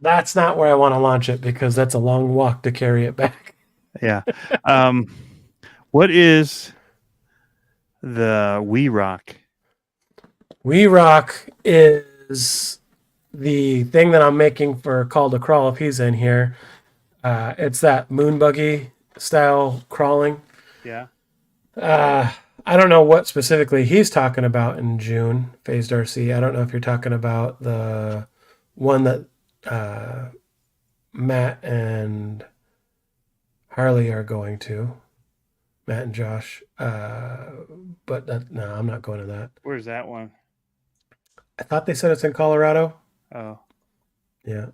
That's not where I want to launch it, because that's a long walk to carry it back. Yeah. What is the We Rock? We Rock is the thing that I'm making for Call to Crawl, if he's in here. It's that moon buggy style crawling. Yeah. I don't know what specifically he's talking about in June, Phased RC. I don't know if you're talking about the one that Matt and Harley are going to. Matt and Josh. But no, I'm not going to that. Where's that one? I thought they said it's in Colorado. Oh. Yeah.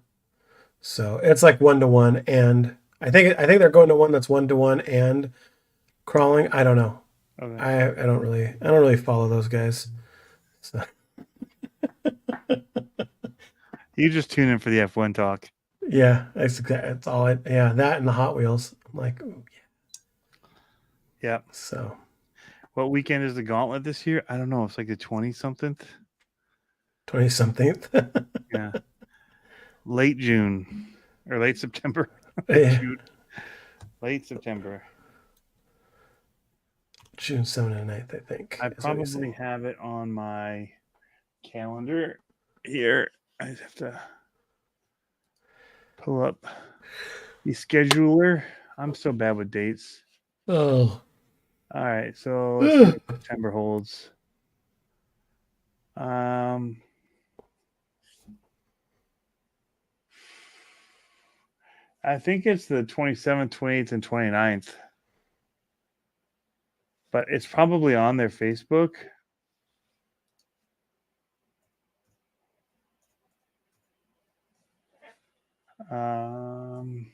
So it's like 1-to-1, and I think they're going to one that's 1-to-1 and crawling. I don't know. Okay. I don't really follow those guys. So. You just tune in for the F1 talk. Yeah, that's all. That and the Hot Wheels. I'm like, ooh, yeah. Yeah. So, what weekend is the Gauntlet this year? I don't know. It's like the 20-something. 20-something. Yeah. Late June or late September. Yeah. Late September. June 7th and 9th, I think. I probably have it on my calendar here. I have to pull up the scheduler. I'm so bad with dates. Oh. All right, so let's see what September holds. I think it's the 27th, 28th, and 29th. But it's probably on their Facebook. I'm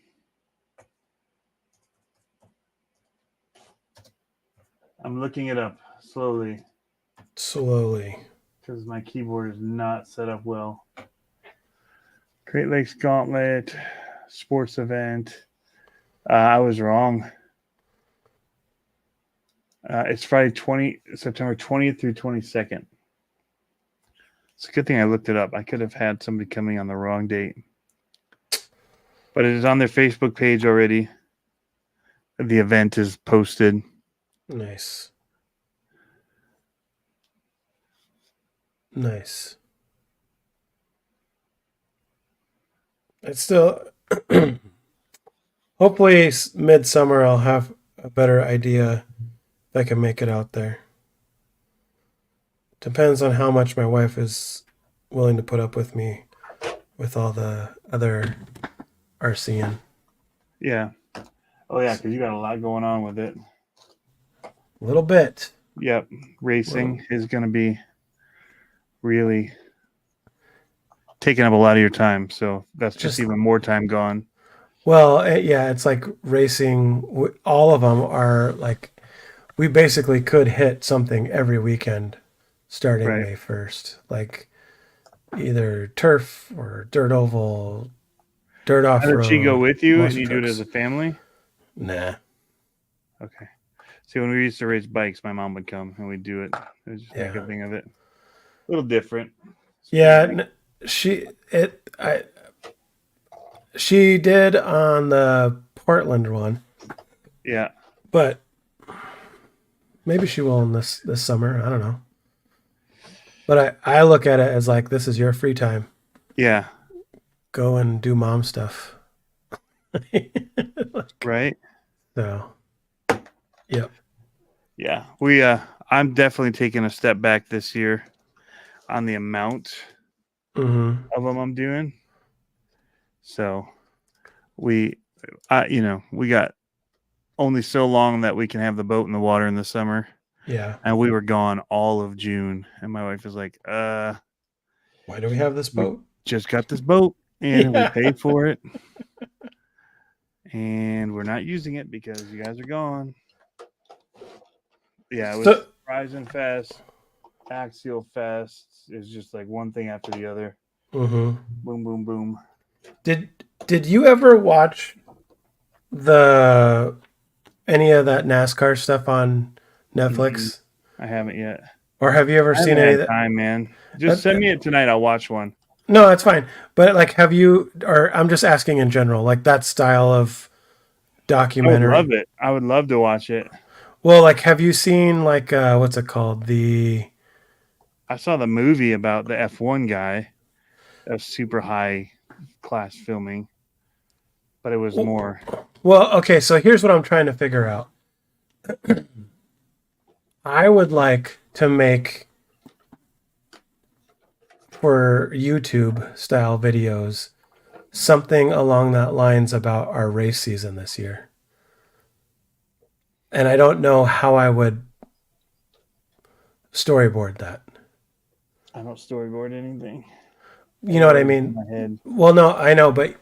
looking it up slowly. Because my keyboard is not set up well. Great Lakes Gauntlet, sports event. I was wrong. It's Friday, September 20th through 22nd. It's a good thing I looked it up. I could have had somebody coming on the wrong date. But it is on their Facebook page already. The event is posted. Nice. It's still hopefully midsummer I'll have a better idea if I can make it out there. Depends on how much my wife is willing to put up with me with all the other RCing. Yeah. Oh yeah, because you got a lot going on with it. A little bit. Yep. Racing is going to be really taking up a lot of your time. So that's just even more time gone. Well, yeah, it's like racing. All of them are like we basically could hit something every weekend starting Right. May 1st, like either turf or dirt oval, dirt off How did she go road, with you and monster you do it as trucks. a family? Nah. Okay. See, when we used to race bikes, my mom would come and we'd do it. We'd just make a Yeah. thing of it. A little different. Speed Yeah. bike. She it I she did on the Portland one, Yeah. but maybe she will in this summer. I don't know. But I look at it as like this is your free time. Yeah. Go and do mom stuff. Right. So, yep. Yeah. I'm definitely taking a step back this year on the amount Mm-hmm. of them I'm doing. So we we got only so long that we can have the boat in the water in the summer. Yeah. And we were gone all of June. And my wife was like, Why do we have this we boat? just got this boat and we Yeah. paid for it. And we're not using it because you guys are gone. Yeah, it was So, Horizon Fest, Axial Fest. It's just like one thing after the other. mm-hmm. Boom, boom, boom. Did you ever watch the any of that NASCAR stuff on Netflix? I haven't yet. Or have you ever I seen haven't any of had that? time, man. Just send me it tonight. I'll watch one. No, it's fine. But like, have you? Or I'm just asking in general, like that style of I would love documentary. it. I would love to watch it. Well, like, have you seen like what's it called? The I saw the movie about the F1 guy. That was super high class filming, but it was more. well, okay. So here's what I'm trying to figure out. I would like to make for YouTube style videos something along that lines about our race season this year. And I don't know how I would storyboard that. I don't storyboard anything. You know what I In mean? my head. Well, no, I know, but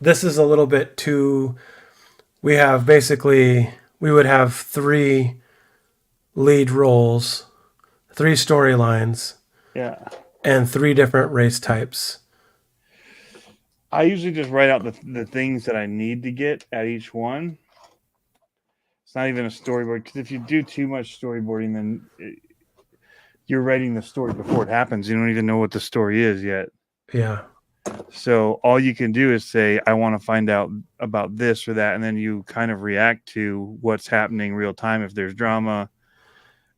this is a little bit too. We have basically, we would have three lead roles, three storylines, Yeah. and three different race types. I usually just write out the things that I need to get at each one. It's not even a storyboard because if you do too much storyboarding, then you're writing the story before it happens. You don't even know what the story is yet. Yeah. So all you can do is say, I want to find out about this or that. And then you kind of react to what's happening real time. If there's drama,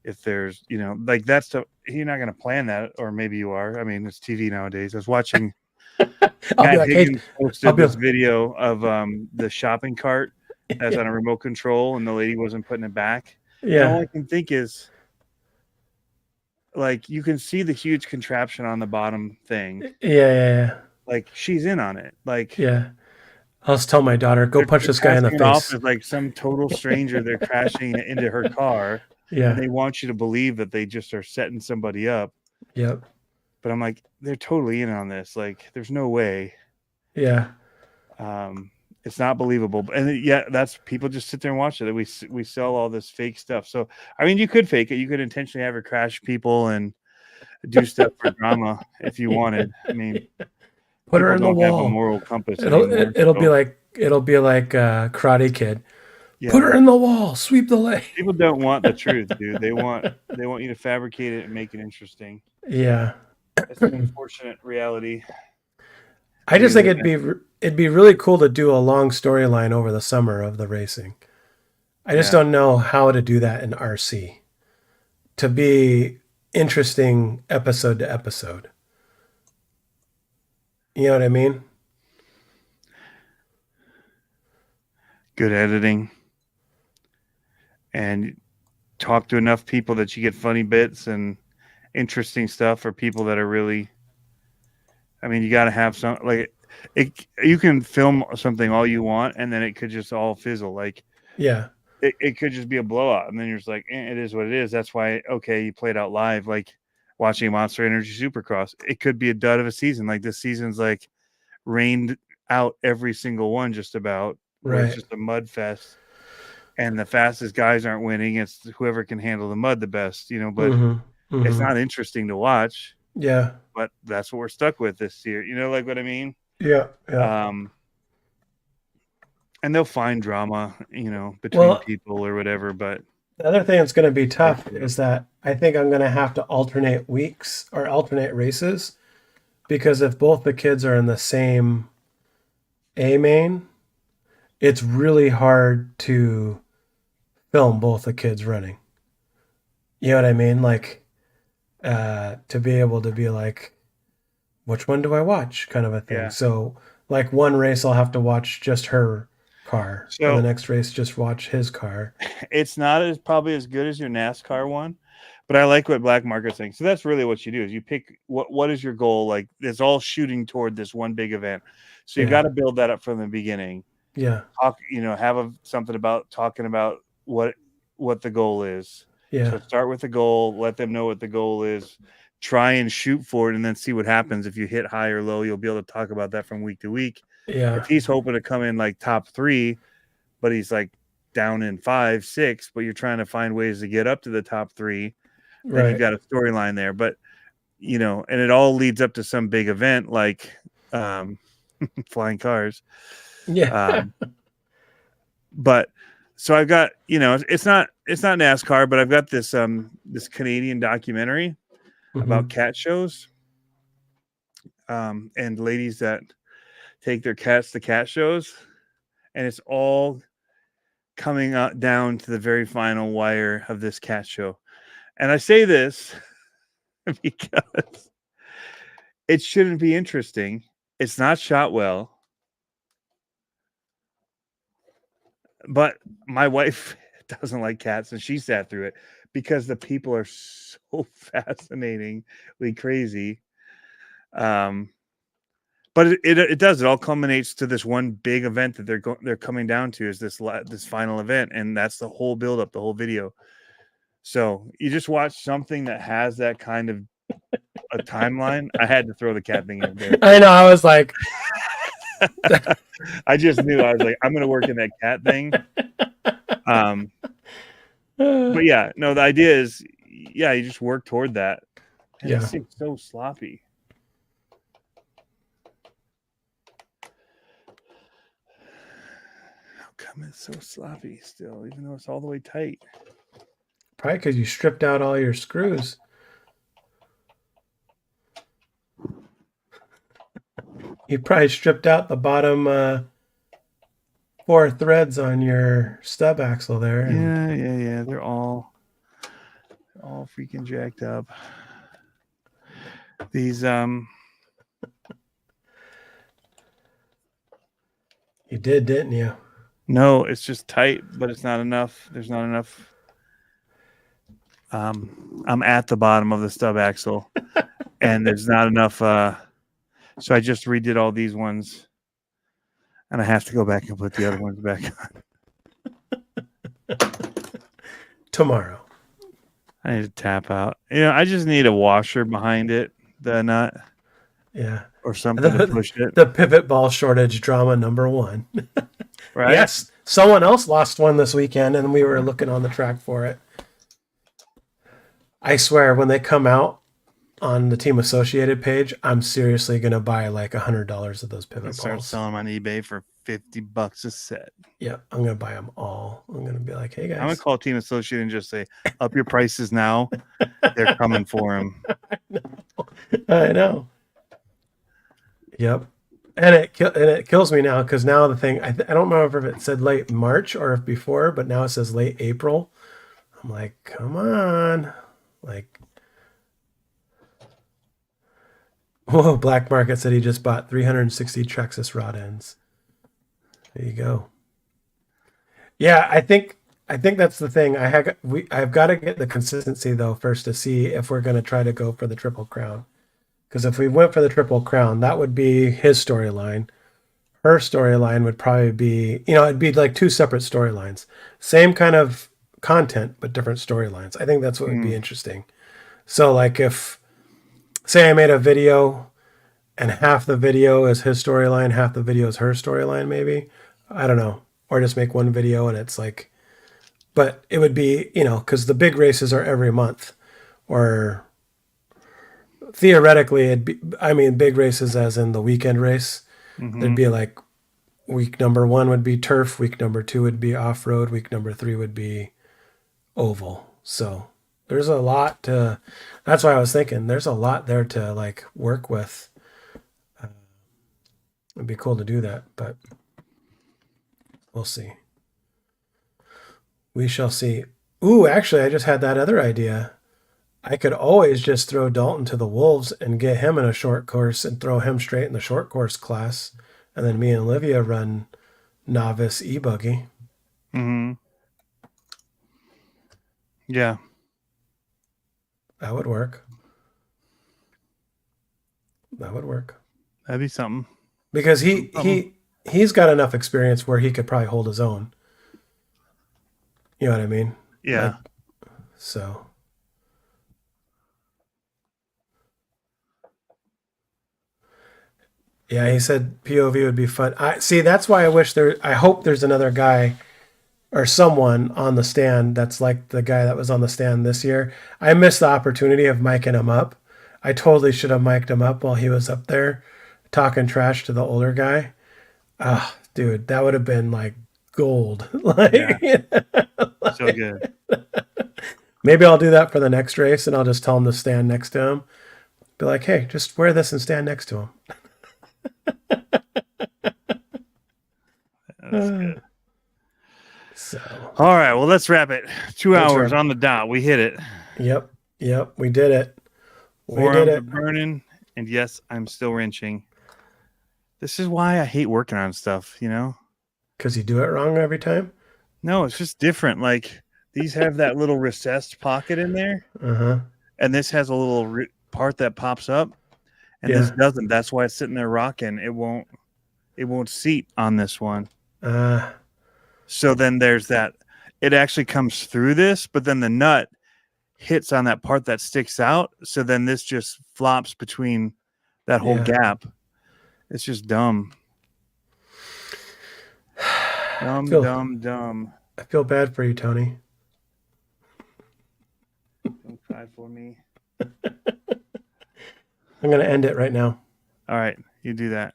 if there's, like that stuff, you're not going to plan that. Or maybe you are. I mean, it's TV nowadays. I was watching I'll be Matt like, hey, Higgins I'll posted be this video of the shopping cart that's yeah, on a remote control and the lady wasn't putting it back. And all yeah, I can think is, like, you can see the huge contraption on the bottom thing. yeah. Like, she's in on it. Like, Yeah. I'll just tell my daughter, go punch they're this guy in the passing it off face. as like some total stranger. They're crashing into her car, and Yeah. they want you to believe that they just are setting somebody up. Yep. But I'm like, they're totally in on this. Like, there's no way. Yeah. It's not believable. And yeah, that's people just sit there and watch it. We sell all this fake stuff. So I mean, you could fake it. You could intentionally have her crash people and do stuff for drama if you wanted. I mean, Put her people in the don't have a wall. moral compass It'll anymore. it, it'll be So, like it'll be like Karate Kid. Put her yeah, in the wall. Sweep the leg. people don't want the truth, dude. They want you to fabricate it and make it interesting. Yeah. It's an unfortunate reality I we just think live it'd be really cool to do a long storyline over the summer of the racing. I in. just Yeah. don't know how to do that in RC to be interesting episode to episode. You know what I mean? Good editing and talk to enough people that you get funny bits and interesting stuff for people that are really. I mean, you got to have some like it. You can film something all you want, and then it could just all fizzle. Like Yeah. it could just be a blowout, and then you're just like, it is what it is. That's why you played out live, like watching Monster Energy Supercross. It could be a dud of a season. Like this season's like rained out every single one just about, where it's Right. just a mud fest, and the fastest guys aren't winning. It's whoever can handle the mud the best, but it's not interesting to watch. Yeah. But that's what we're stuck with this year. You know, like what I mean? Yeah. Yeah. And they'll find drama, between Well, people or whatever. But the other thing that's going to be tough is that I think I'm going to have to alternate weeks or alternate races, because if both the kids are in the same A main, it's really hard to film both the kids running. You know what I mean? Like, to be able to be like, which one do I watch, kind of a thing. yeah. So, like, one race I'll have to watch just her car, and the So next race just watch his car. it's not as probably as good as your NASCAR one, but I like what Black Market's saying. So that's really what you do is you pick what is your goal. Like, it's all shooting toward this one big event. So you've got to build that up from the beginning. Yeah. Talk, have something about talking about what the goal is. Yeah. So start with the goal, let them know what the goal is, try and shoot for it, and then see what happens. If you hit high or low, you'll be able to talk about that from week to week. Yeah. If he's hoping to come in like top 3, but he's like down in 5, 6, but you're trying to find ways to get up to the top 3, then you've got a storyline there. But and it all leads up to some big event like flying cars. Yeah. But so I've got, it's not NASCAR, but I've got this this Canadian documentary about cat shows, and ladies that take their cats to cat shows, and it's all coming down to the very final wire of this cat show. And I say this because it shouldn't be interesting. It's not shot well. But my wife doesn't like cats, and she sat through it because the people are so fascinatingly crazy. But it does. It all culminates to this one big event that they're coming down to, is this final event, and that's the whole build up, the whole video. So you just watch something that has that kind of a timeline. I had to throw the cat thing in there. I know. I was like, I just knew. I was like, I'm going to work in that cat thing. But yeah, no, the idea is, you just work toward that. And it seems so sloppy. How come it's so sloppy still, even though it's all the way tight? Probably because you stripped out all your screws. You probably stripped out the bottom 4 threads on your stub axle there. Yeah. They're all freaking jacked up. These You did, didn't you? No, it's just tight, but it's not enough. There's not enough. I'm at the bottom of the stub axle, and there's not enough. So I just redid all these ones, and I have to go back and put the other ones back on tomorrow. I need to tap out. I just need a washer behind it, the nut. Yeah. Or something to push it. The pivot ball shortage drama #1. Right? Yes. Someone else lost one this weekend, and we were looking on the track for it. I swear, when they come out on the Team Associated page, I'm seriously going to buy like $100 of those pivot balls. Start selling them on eBay for $50 a set. Yeah, I'm going to buy them all. I'm going to be like, hey, guys. I'm going to call Team Associated and just say, up your prices now. They're coming for them. I know. Yep. And it kills me now, because now the thing, I don't remember if it said late March or if before, but now it says late April. I'm like, come on. Like, whoa, Black Market said he just bought 360 Trexas rod ends. There you go. Yeah, I think that's the thing. I've got to get the consistency though first to see if we're going to try to go for the Triple Crown. Because if we went for the Triple Crown, that would be his storyline. Her storyline would probably be, it'd be like 2 separate storylines. Same kind of content, but different storylines. I think that's what would be interesting. So like if, say I made a video and half the video is his storyline, half the video is her storyline, maybe. I don't know. Or just make one video and it's like, but it would be, because the big races are every month, or theoretically, big races as in the weekend race. There'd be like week number 1 would be turf, week number 2 would be off road, week number 3 would be oval. So there's a lot to, that's why I was thinking there's a lot there to like work with. It'd be cool to do that, but we'll see. We shall see. Ooh, actually, I just had that other idea. I could always just throw Dalton to the Wolves and get him in a short course and throw him straight in the short course class. And then me and Olivia run novice e-buggy. Mm-hmm. Yeah. That would work. That would work. That'd be something. Because he's got enough experience where he could probably hold his own. You know what I mean? Yeah. Like, so. Yeah, he said POV would be fun. That's why I hope there's another guy or someone on the stand that's like the guy that was on the stand this year. I missed the opportunity of miking him up. I totally should have mic'd him up while he was up there talking trash to the older guy. Dude, that would have been like gold. So good. Maybe I'll do that for the next race and I'll just tell him to stand next to him. Be like, hey, just wear this and stand next to him. That's good. So, all right, well, let's wrap it. 2 hours on the dot. We hit it. Yep, we did it. Forearms are burning, and yes, I'm still wrenching. This is why I hate working on stuff, Because you do it wrong every time? No, it's just different. Like, these have that little recessed pocket in there, and this has a little part that pops up, and this doesn't. That's why it's sitting there rocking. It won't seat on this one. So then there's that. It actually comes through this, but then the nut hits on that part that sticks out. So then this just flops between that whole gap. It's just dumb. Dumb. I feel bad for you, Tony. Don't cry for me. I'm going to end it right now. All right, you do that.